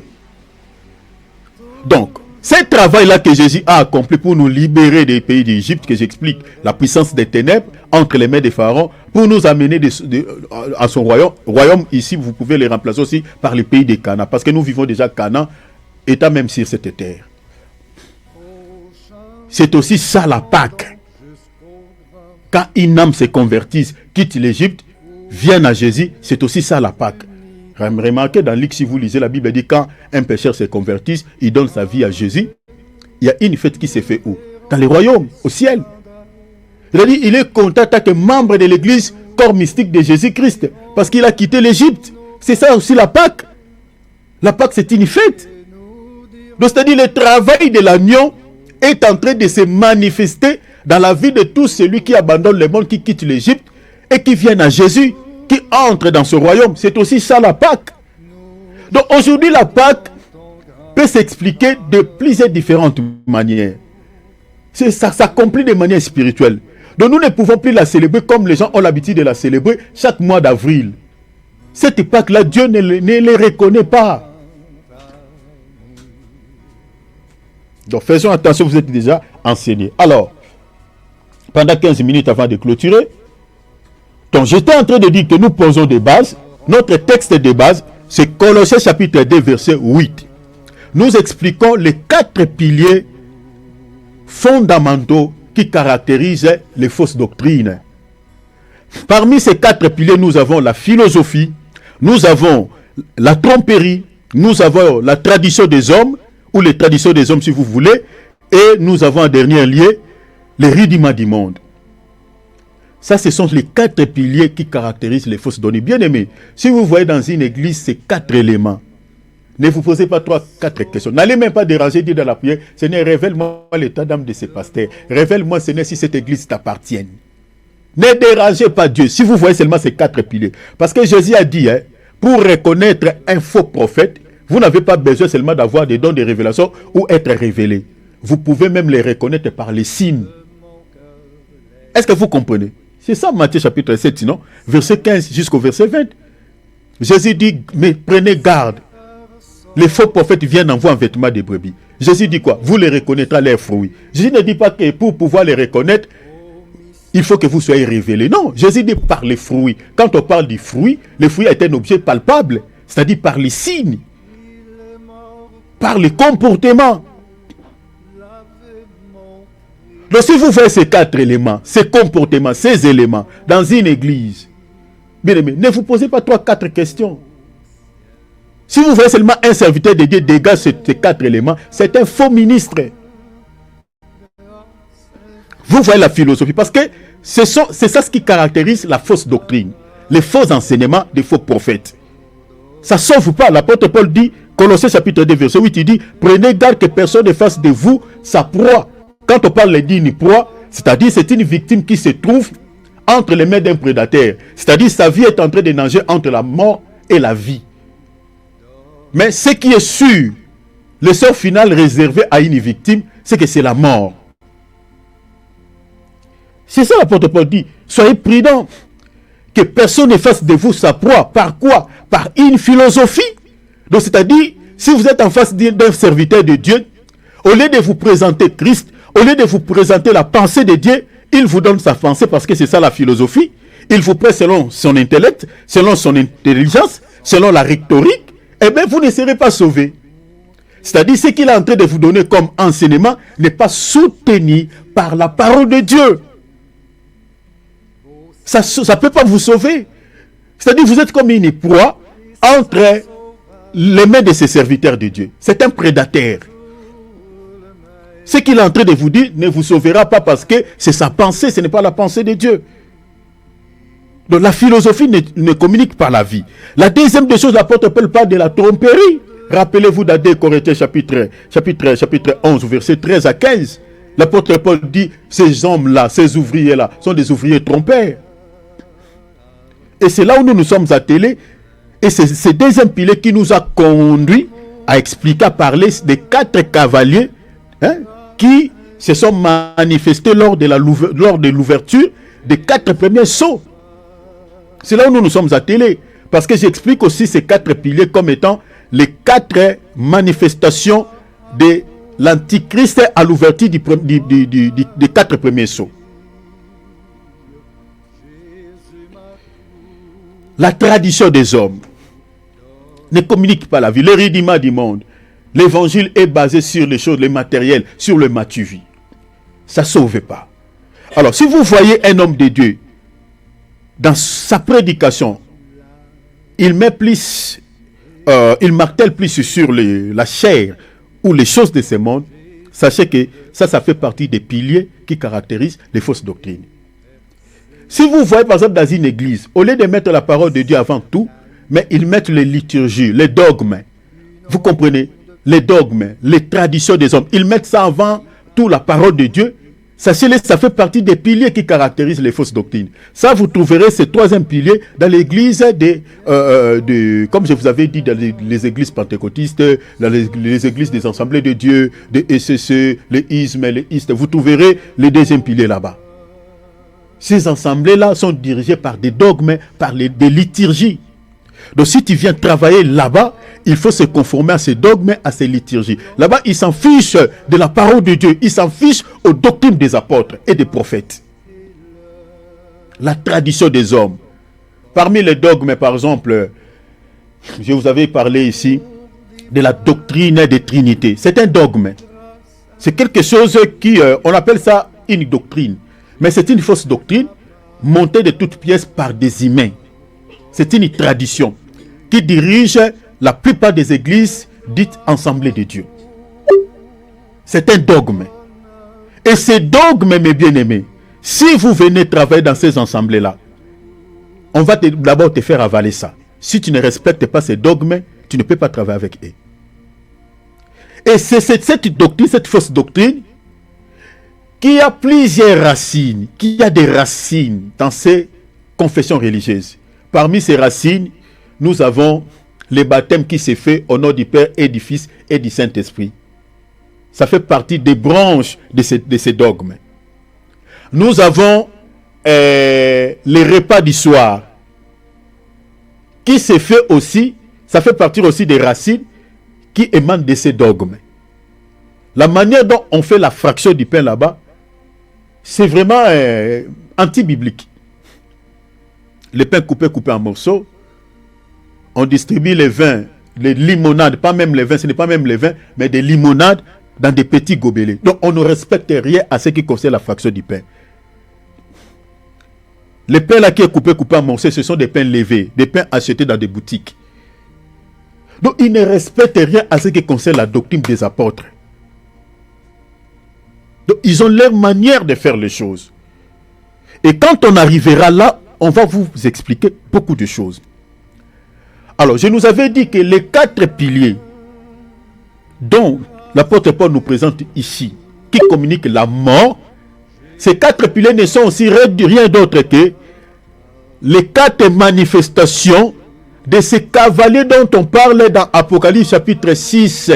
Donc, ce travail-là que Jésus a accompli pour nous libérer des pays d'Égypte, que j'explique, la puissance des ténèbres entre les mains des pharaons, pour nous amener à son royaume. Royaume, ici, vous pouvez les remplacer aussi par les pays de Canaan, parce que nous vivons déjà Canaan, étant même sur cette terre. C'est aussi ça la Pâque. Quand une âme se convertisse, quitte l'Égypte, vient à Jésus, c'est aussi ça la Pâque. Remarquez dans Luc, si vous lisez la Bible, elle dit quand un pécheur se convertisse, il donne sa vie à Jésus. Il y a une fête qui se fait où? Dans les royaumes, au ciel. Il a dit, il est content en tant que membre de l'église, corps mystique de Jésus-Christ, parce qu'il a quitté l'Égypte. C'est ça aussi la Pâque. La Pâque, c'est une fête. Donc, c'est-à-dire le travail de l'agneau est en train de se manifester dans la vie de tout celui qui abandonne le monde, qui quitte l'Égypte et qui vient à Jésus, qui entre dans ce royaume. C'est aussi ça la Pâque. Donc aujourd'hui la Pâque peut s'expliquer de plusieurs différentes manières. Ça s'accomplit de manière spirituelle. Donc nous ne pouvons plus la célébrer comme les gens ont l'habitude de la célébrer chaque mois d'avril. Cette Pâque-là, Dieu ne les reconnaît pas. Donc faisons attention, vous êtes déjà enseignés. Alors, pendant 15 minutes avant de clôturer, donc j'étais en train de dire que nous posons des bases. Notre texte de base, c'est Colossiens chapitre 2, verset 8. Nous expliquons les 4 piliers fondamentaux qui caractérisent les fausses doctrines. Parmi ces 4 piliers, nous avons la philosophie, nous avons la tromperie, nous avons la tradition des hommes, ou les traditions des hommes si vous voulez, et nous avons en dernier lieu les rudiments du monde. Ça, ce sont les 4 piliers qui caractérisent les fausses données. Bien aimés, si vous voyez dans une église ces 4 éléments, ne vous posez pas 3-4 questions. N'allez même pas déranger Dieu dans la prière. Seigneur, révèle-moi l'état d'âme de ces pasteurs. Révèle-moi, Seigneur, si cette église t'appartient. Ne dérangez pas Dieu. Si vous voyez seulement ces 4 piliers. Parce que Jésus a dit, pour reconnaître un faux prophète, vous n'avez pas besoin seulement d'avoir des dons de révélation ou être révélé. Vous pouvez même les reconnaître par les signes. Est-ce que vous comprenez? C'est ça Matthieu chapitre 7, sinon, verset 15 jusqu'au verset 20. Jésus dit, mais prenez garde. Les faux prophètes viennent en vous en vêtements de brebis. Jésus dit quoi? Vous les reconnaîtrez à leurs fruits. Jésus ne dit pas que pour pouvoir les reconnaître, il faut que vous soyez révélés. Non, Jésus dit par les fruits. Quand on parle du fruit, le fruit est un objet palpable, c'est-à-dire par les signes, par les comportements. Donc si vous voyez ces 4 éléments, ces comportements, ces éléments dans une église, bien aimé, ne vous posez pas 3-4 questions. Si vous voyez seulement un serviteur de Dieu dégage ces 4 éléments, c'est un faux ministre. Vous voyez la philosophie, parce que c'est ça ce qui caractérise la fausse doctrine, les faux enseignements des faux prophètes. Ça ne sauve pas. L'apôtre Paul dit, Colossiens chapitre 2, verset 8, il dit, prenez garde que personne ne fasse de vous sa proie. Quand on parle d'une proie, c'est-à-dire c'est une victime qui se trouve entre les mains d'un prédateur. C'est-à-dire sa vie est en train de nager entre la mort et la vie. Mais ce qui est sûr, le sort final réservé à une victime, c'est que c'est la mort. C'est ça l'apôtre Paul dit. Soyez prudents. Que personne ne fasse de vous sa proie. Par quoi? Par une philosophie. Donc c'est-à-dire, si vous êtes en face d'un serviteur de Dieu, au lieu de vous présenter Christ, au lieu de vous présenter la pensée de Dieu, il vous donne sa pensée parce que c'est ça la philosophie. Il vous prête selon son intellect, selon son intelligence, selon la rhétorique. Eh bien, vous ne serez pas sauvés. C'est-à-dire, ce qu'il est en train de vous donner comme enseignement n'est pas soutenu par la parole de Dieu. Ça ne peut pas vous sauver. C'est-à-dire, vous êtes comme une proie entre les mains de ces serviteurs de Dieu. C'est un prédateur. Ce qu'il est en train de vous dire ne vous sauvera pas parce que c'est sa pensée, ce n'est pas la pensée de Dieu. Donc la philosophie ne communique pas la vie. La deuxième des choses, l'apôtre Paul parle de la tromperie. Rappelez-vous dans 2 Corinthiens chapitre 11, verset 13 à 15. L'apôtre Paul dit, ces hommes-là, ces ouvriers-là, sont des ouvriers trompeurs. Et c'est là où nous nous sommes attelés. Et c'est ce deuxième pilier qui nous a conduit à expliquer, à parler des 4 cavaliers qui se sont manifestés lors de l'ouverture des 4 premiers sceaux. C'est là où nous nous sommes attelés. Parce que j'explique aussi ces 4 piliers comme étant les 4 manifestations de l'Antichrist à l'ouverture des 4 premiers sceaux. La tradition des hommes ne communique pas la vie. Le rudiment du monde. L'évangile est basé sur les choses, les matériels, sur le matu-vie. Ça ne sauve pas. Alors, si vous voyez un homme de Dieu, dans sa prédication, il martèle plus sur la chair ou les choses de ce monde, sachez que ça fait partie des piliers qui caractérisent les fausses doctrines. Si vous voyez par exemple dans une église, au lieu de mettre la parole de Dieu avant tout, mais ils mettent les liturgies, les dogmes, vous comprenez, les dogmes, les traditions des hommes, ils mettent ça avant tout la parole de Dieu, sachez-le, ça fait partie des piliers qui caractérisent les fausses doctrines. Ça, vous trouverez ce 3e pilier dans l'église comme je vous avais dit, dans les églises pentecôtistes, dans les églises des assemblées de Dieu, des SCC, les ismes, les istes. Vous trouverez le 2e pilier là-bas. Ces assemblées-là sont dirigées par des dogmes, par des liturgies. Donc si tu viens travailler là-bas, il faut se conformer à ces dogmes, à ces liturgies. Là-bas, ils s'en fichent de la parole de Dieu. Ils s'en fichent aux doctrines des apôtres et des prophètes. La tradition des hommes. Parmi les dogmes, par exemple, je vous avais parlé ici de la doctrine des trinités. C'est un dogme. C'est quelque chose qui, on appelle ça une doctrine. Mais c'est une fausse doctrine montée de toutes pièces par des humains. C'est une tradition qui dirige la plupart des églises dites assemblées de Dieu. C'est un dogme. Et ces dogmes, mes bien-aimés, si vous venez travailler dans ces assemblées-là, on va d'abord te faire avaler ça. Si tu ne respectes pas ces dogmes, tu ne peux pas travailler avec eux. Et c'est cette doctrine, cette fausse doctrine, qui a plusieurs racines, qui a des racines dans ces confessions religieuses. Parmi ces racines, nous avons le baptême qui s'est fait au nom du Père et du Fils et du Saint-Esprit. Ça fait partie des branches de ces dogmes. Nous avons les repas du soir qui s'est fait aussi, ça fait partie aussi des racines qui émanent de ces dogmes. La manière dont on fait la fraction du pain là-bas, c'est vraiment anti-biblique. Les pains coupés en morceaux, on distribue les vins, les limonades, pas même les vins, ce n'est pas même les vins, mais des limonades dans des petits gobelets. Donc on ne respecte rien à ce qui concerne la fraction du pain. Les pains là qui est coupé en morceaux, ce sont des pains levés, des pains achetés dans des boutiques. Donc ils ne respectent rien à ce qui concerne la doctrine des apôtres. Donc ils ont leur manière de faire les choses. Et quand on arrivera là, on va vous expliquer beaucoup de choses. Alors, je nous avais dit que les 4 piliers dont l'apôtre Paul nous présente ici, qui communiquent la mort, ces 4 piliers ne sont aussi rien d'autre que les 4 manifestations de ces cavaliers dont on parle dans Apocalypse chapitre 6.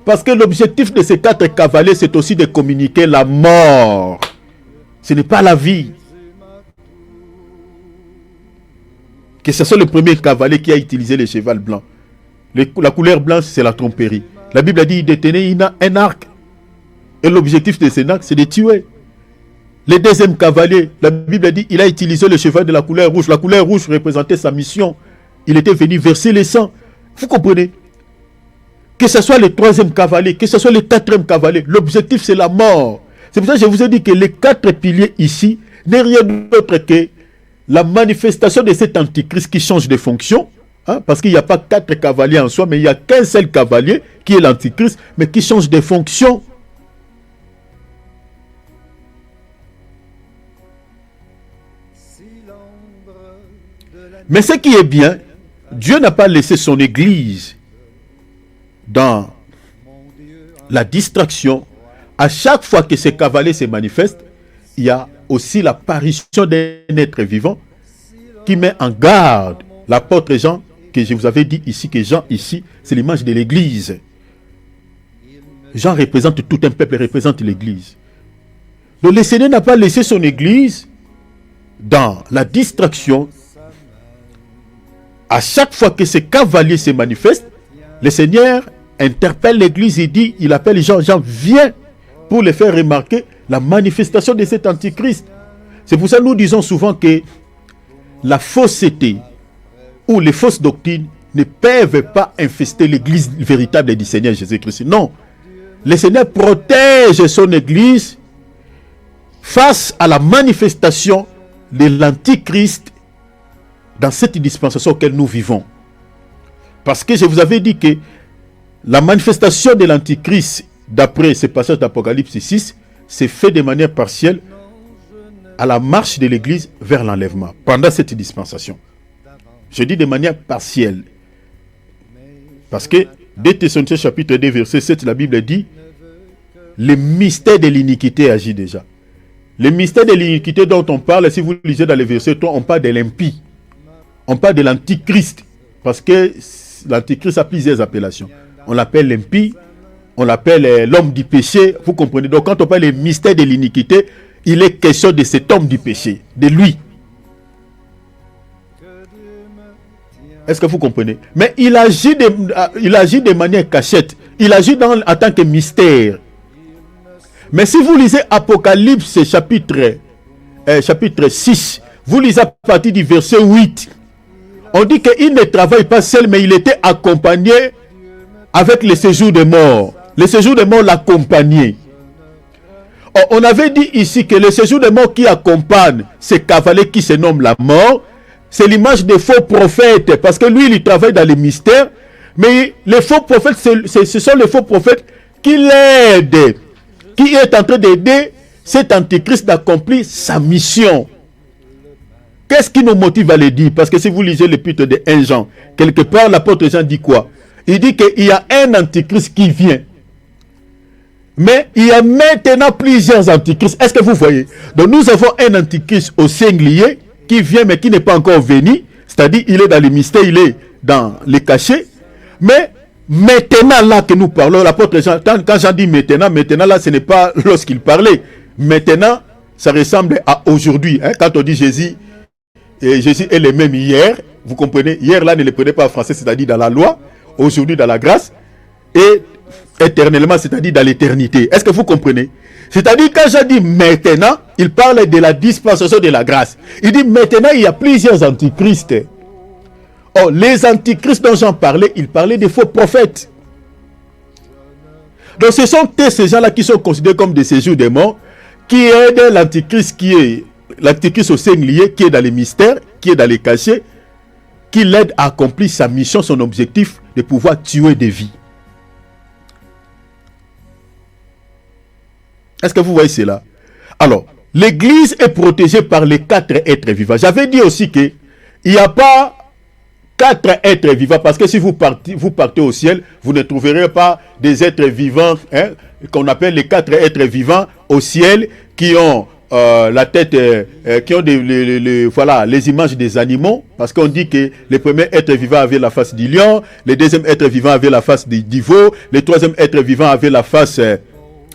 Parce que l'objectif de ces 4 cavaliers, c'est aussi de communiquer la mort. Ce n'est pas la vie. Que ce soit le premier cavalier qui a utilisé le cheval blanc. La couleur blanche, c'est la tromperie. La Bible a dit qu'il détenait un arc. Et l'objectif de cet arc, c'est de tuer. Le deuxième cavalier, la Bible a dit qu'il a utilisé le cheval de la couleur rouge. La couleur rouge représentait sa mission. Il était venu verser le sang. Vous comprenez? Que ce soit le 3e cavalier, que ce soit le 4e cavalier, l'objectif c'est la mort. C'est pour ça que je vous ai dit que les 4 piliers ici n'est rien d'autre que la manifestation de cet antichrist qui change de fonction, parce qu'il n'y a pas 4 cavaliers en soi, mais il n'y a qu'un seul cavalier qui est l'antichrist, mais qui change de fonction. Mais ce qui est bien, Dieu n'a pas laissé son église dans la distraction. À chaque fois que ces cavaliers se manifestent, il y a aussi l'apparition d'un être vivant qui met en garde l'apôtre Jean, que je vous avais dit ici, que Jean ici, c'est l'image de l'église. Jean représente tout un peuple, représente l'église. Donc le Seigneur n'a pas laissé son église dans la distraction. À chaque fois que ces cavaliers se manifestent, le Seigneur interpelle l'église et dit, il appelle Jean, Jean vient pour les faire remarquer la manifestation de cet antichrist. C'est pour ça que nous disons souvent que la fausseté ou les fausses doctrines ne peuvent pas infester l'église véritable du Seigneur Jésus-Christ. Non, le Seigneur protège son église face à la manifestation de l'antichrist dans cette dispensation auquel nous vivons. Parce que je vous avais dit que la manifestation de l'antichrist, d'après ce passage d'Apocalypse 6, c'est fait de manière partielle à la marche de l'église vers l'enlèvement, pendant cette dispensation. Je dis de manière partielle. Parce que, 2 Thessaloniciens chapitre 2, verset 7, la Bible dit, le mystère de l'iniquité agit déjà. Le mystère de l'iniquité dont on parle, si vous lisez dans les versets 3, on parle de l'impie. On parle de l'antichrist. Parce que l'antichrist a plusieurs appellations. On l'appelle l'impie, on l'appelle l'homme du péché. Vous comprenez? Donc quand on parle du mystère de l'iniquité, il est question de cet homme du péché, de lui. Est-ce que vous comprenez? Mais il agit de manière cachette. Il agit en tant que mystère. Mais si vous lisez Apocalypse chapitre 6, vous lisez à partir du verset 8, on dit qu'il ne travaille pas seul, mais il était accompagné avec le séjour des morts. Le séjour des morts l'accompagnait. On avait dit ici que le séjour des morts qui accompagne ces cavaliers qui se nomment la mort, c'est l'image des faux prophètes, parce que lui, il travaille dans les mystères, mais les faux prophètes, ce sont les faux prophètes qui l'aident, qui est en train d'aider cet antichrist d'accomplir sa mission. Qu'est-ce qui nous motive à le dire? Parce que si vous lisez l'épître de 1 Jean, quelque part, l'apôtre Jean dit quoi? Il dit qu'il y a un antichrist qui vient. Mais il y a maintenant plusieurs antichrists. Est-ce que vous voyez? Donc nous avons un antichrist au singulier qui vient mais qui n'est pas encore venu. C'est-à-dire il est dans les mystères, il est dans les cachets. Mais maintenant là que nous parlons, l'apôtre Jean, quand Jean dit maintenant là, ce n'est pas lorsqu'il parlait. Maintenant, ça ressemble à aujourd'hui. Hein? Quand on dit Jésus est le même hier, vous comprenez? Hier là, ne le prenez pas en français, c'est-à-dire dans la loi. Aujourd'hui dans la grâce. Et éternellement, c'est-à-dire dans l'éternité. Est-ce que vous comprenez? C'est-à-dire quand Jean dit maintenant, il parle de la dispensation de la grâce. Il dit maintenant, il y a plusieurs antichrists. Oh, les antichrists dont Jean parlait, il parlait des faux prophètes. Donc ce sont ces gens-là qui sont considérés comme des séjours des morts, qui aident l'antichrist au singulier, qui est dans les mystères, qui est dans les cachets, qui l'aide à accomplir sa mission, son objectif de pouvoir tuer des vies. Est-ce que vous voyez cela? Alors, l'église est protégée par les 4 êtres vivants. J'avais dit aussi qu'il n'y a pas 4 êtres vivants, parce que si vous partez au ciel, vous ne trouverez pas des êtres vivants, hein, qu'on appelle les 4 êtres vivants au ciel, qui ont la tête, qui ont les images des animaux, parce qu'on dit que le premier être vivant avait la face du lion, le deuxième être vivant avait la face du veau, le troisième être vivant avait la face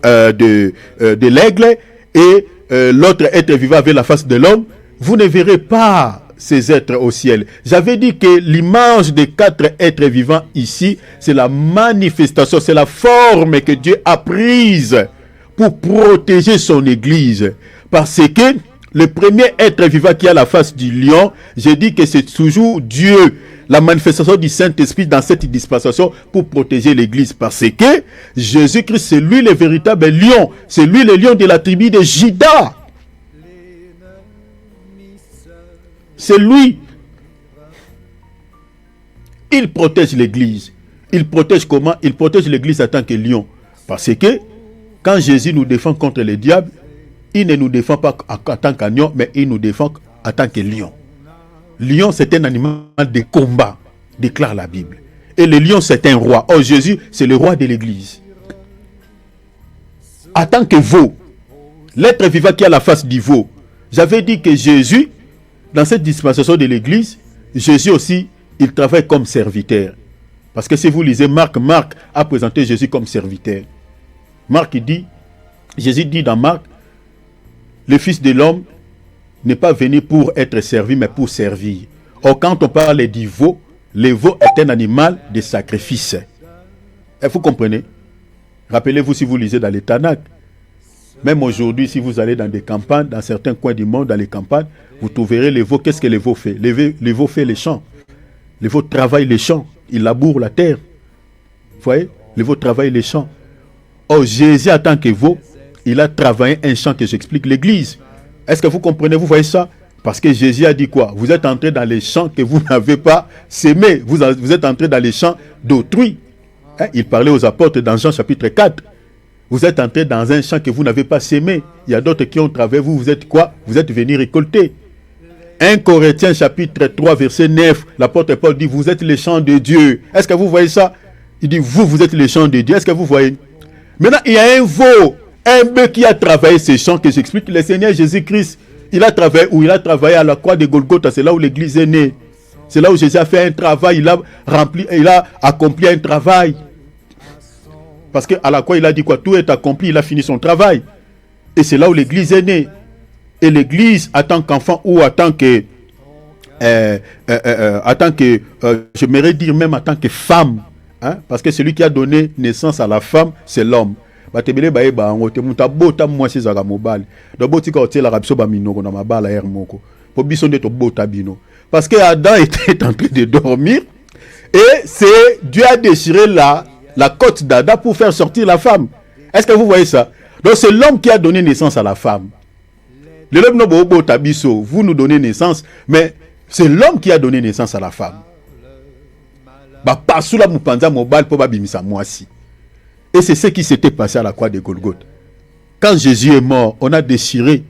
de l'aigle, et l'autre être vivant avait la face de l'homme. Vous ne verrez pas ces êtres au ciel. J'avais dit que l'image des 4 êtres vivants ici, c'est la manifestation, c'est la forme que Dieu a prise pour protéger son église. Parce que le premier être vivant qui a la face du lion, j'ai dit que c'est toujours Dieu, la manifestation du Saint-Esprit dans cette dispensation pour protéger l'église. Parce que Jésus-Christ, c'est lui le véritable lion. C'est lui le lion de la tribu de Juda. C'est lui. Il protège l'église. Il protège comment? Il protège l'église en tant que lion. Parce que quand Jésus nous défend contre le diable, il ne nous défend pas en tant qu'agneau, mais il nous défend en tant que lion. Lion, c'est un animal de combat, déclare la Bible. Et le lion, c'est un roi. Oh, Jésus, c'est le roi de l'église. En tant que veau, l'être vivant qui a la face du veau. J'avais dit que Jésus, dans cette dispensation de l'Église, Jésus aussi, il travaille comme serviteur. Parce que si vous lisez Marc, Marc a présenté Jésus comme serviteur. Jésus dit dans Marc, le Fils de l'homme n'est pas venu pour être servi, mais pour servir. Or, quand on parle du veau, le veau est un animal de sacrifice. Et vous comprenez? Rappelez-vous si vous lisez dans les Tanakh. Même aujourd'hui, si vous allez dans des campagnes, dans certains coins du monde, dans les campagnes, vous trouverez les veaux. Qu'est-ce que les veaux fait? Les veaux fait les champs. Les veaux travaillent les champs. Ils labourent la terre. Vous voyez? Les veaux travaillent les champs. Or, Jésus, en tant que veau, il a travaillé un champ que j'explique l'église. Est-ce que vous comprenez? Vous voyez ça? Parce que Jésus a dit quoi? Vous êtes entrés dans les champs que vous n'avez pas sémés. Vous êtes entrés dans les champs d'autrui. Hein? Il parlait aux apôtres dans Jean chapitre 4. Vous êtes entrés dans un champ que vous n'avez pas sémé. Il y a d'autres qui ont travaillé. Vous êtes quoi? Vous êtes venus récolter. 1 Corinthiens chapitre 3 verset 9. L'apôtre Paul dit, vous êtes les champs de Dieu. Est-ce que vous voyez ça? Il dit, vous êtes les champs de Dieu. Est-ce que vous voyez? Maintenant, il y a un veau, un bœuf qui a travaillé ces champs que j'explique. Le Seigneur Jésus-Christ, il a travaillé où? Il a travaillé à la croix de Golgotha. C'est là où l'église est née. C'est là où Jésus a fait un travail. Il a accompli un travail. Parce qu'à la croix, il a dit quoi? Tout est accompli. Il a fini son travail. Et c'est là où l'église est née. Et l'église, en tant qu'enfant ou en tant que... j'aimerais dire même en tant que femme. Hein? Parce que celui qui a donné naissance à la femme, c'est l'homme. Parce que Adam était en train de dormir et c'est Dieu a déchiré la côte d'Adam pour faire sortir la femme. Est-ce que vous voyez ça? Donc c'est l'homme qui a donné naissance à la femme. Vous nous donnez naissance, mais c'est l'homme qui a donné naissance à la femme. Et c'est ce qui s'était passé à la croix de Golgotha. Quand Jésus est mort, on a déchiré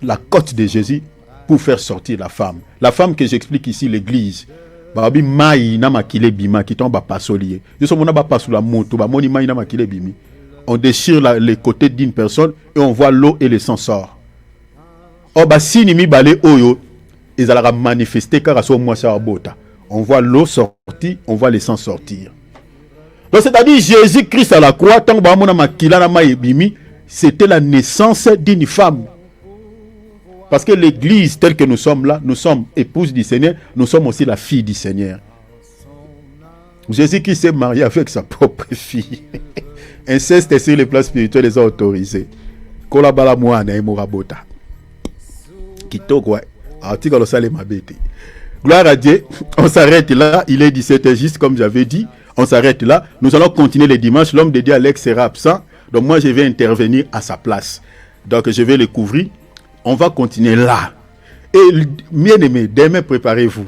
la côte de Jésus pour faire sortir la femme. La femme que j'explique ici, l'église. On déchire les côtés d'une personne et on voit l'eau et le sang sort. On voit l'eau sortir, on voit le sang sortir. Donc c'est-à-dire Jésus-Christ à la croix, c'était la naissance d'une femme. Parce que l'église telle que nous sommes là, nous sommes épouses du Seigneur, nous sommes aussi la fille du Seigneur. Jésus-Christ s'est marié avec sa propre fille. Inceste sur les plans spirituels les a autorisés. Gloire à Dieu, on s'arrête là, il est 17h juste comme j'avais dit, on s'arrête là, nous allons continuer les dimanches, l'homme de Dieu Alex sera absent, donc moi je vais intervenir à sa place, donc je vais le couvrir, on va continuer là, et bien aimé, demain préparez-vous,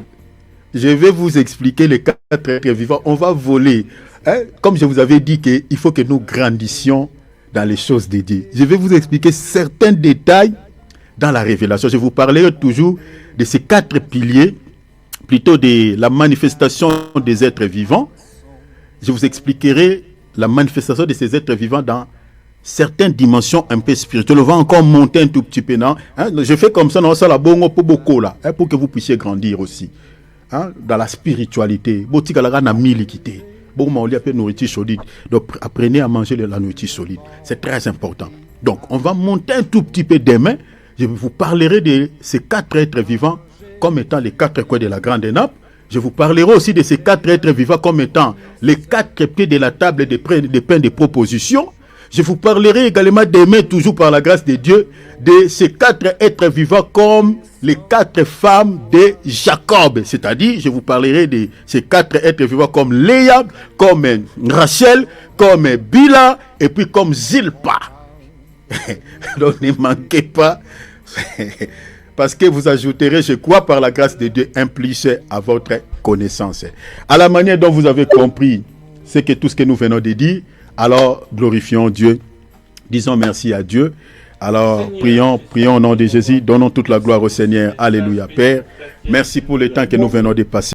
je vais vous expliquer les 4 êtres vivants, on va voler, hein? Comme je vous avais dit qu'il faut que nous grandissions dans les choses de Dieu, je vais vous expliquer certains détails dans la révélation, je vous parlerai toujours de ces 4 piliers, plutôt de la manifestation des êtres vivants. Je vous expliquerai la manifestation de ces êtres vivants dans certaines dimensions un peu spirituelles. On va encore monter un tout petit peu. Non? Hein? Je fais comme ça, non, ça la bongo pour beaucoup là, hein, pour que vous puissiez grandir aussi. Hein? Dans la spiritualité. Donc, apprenez à manger de la nourriture solide. C'est très important. Donc, on va monter un tout petit peu demain. Je vous parlerai de ces 4 êtres vivants comme étant les 4 coins de la grande nappe. Je vous parlerai aussi de ces 4 êtres vivants comme étant les 4 pieds de la table des pains de proposition. Je vous parlerai également demain, toujours par la grâce de Dieu, de ces 4 êtres vivants comme les 4 femmes de Jacob. C'est-à-dire, je vous parlerai de ces 4 êtres vivants comme Léa, comme Rachel, comme Bila et puis comme Zilpa. Donc ne manquez pas. Parce que vous ajouterez, je crois, par la grâce de Dieu, un plus à votre connaissance. À la manière dont vous avez compris, c'est que tout ce que nous venons de dire, alors glorifions Dieu, disons merci à Dieu. Alors prions au nom de Jésus, donnons toute la gloire au Seigneur. Alléluia, Père. Merci pour le temps que nous venons de passer.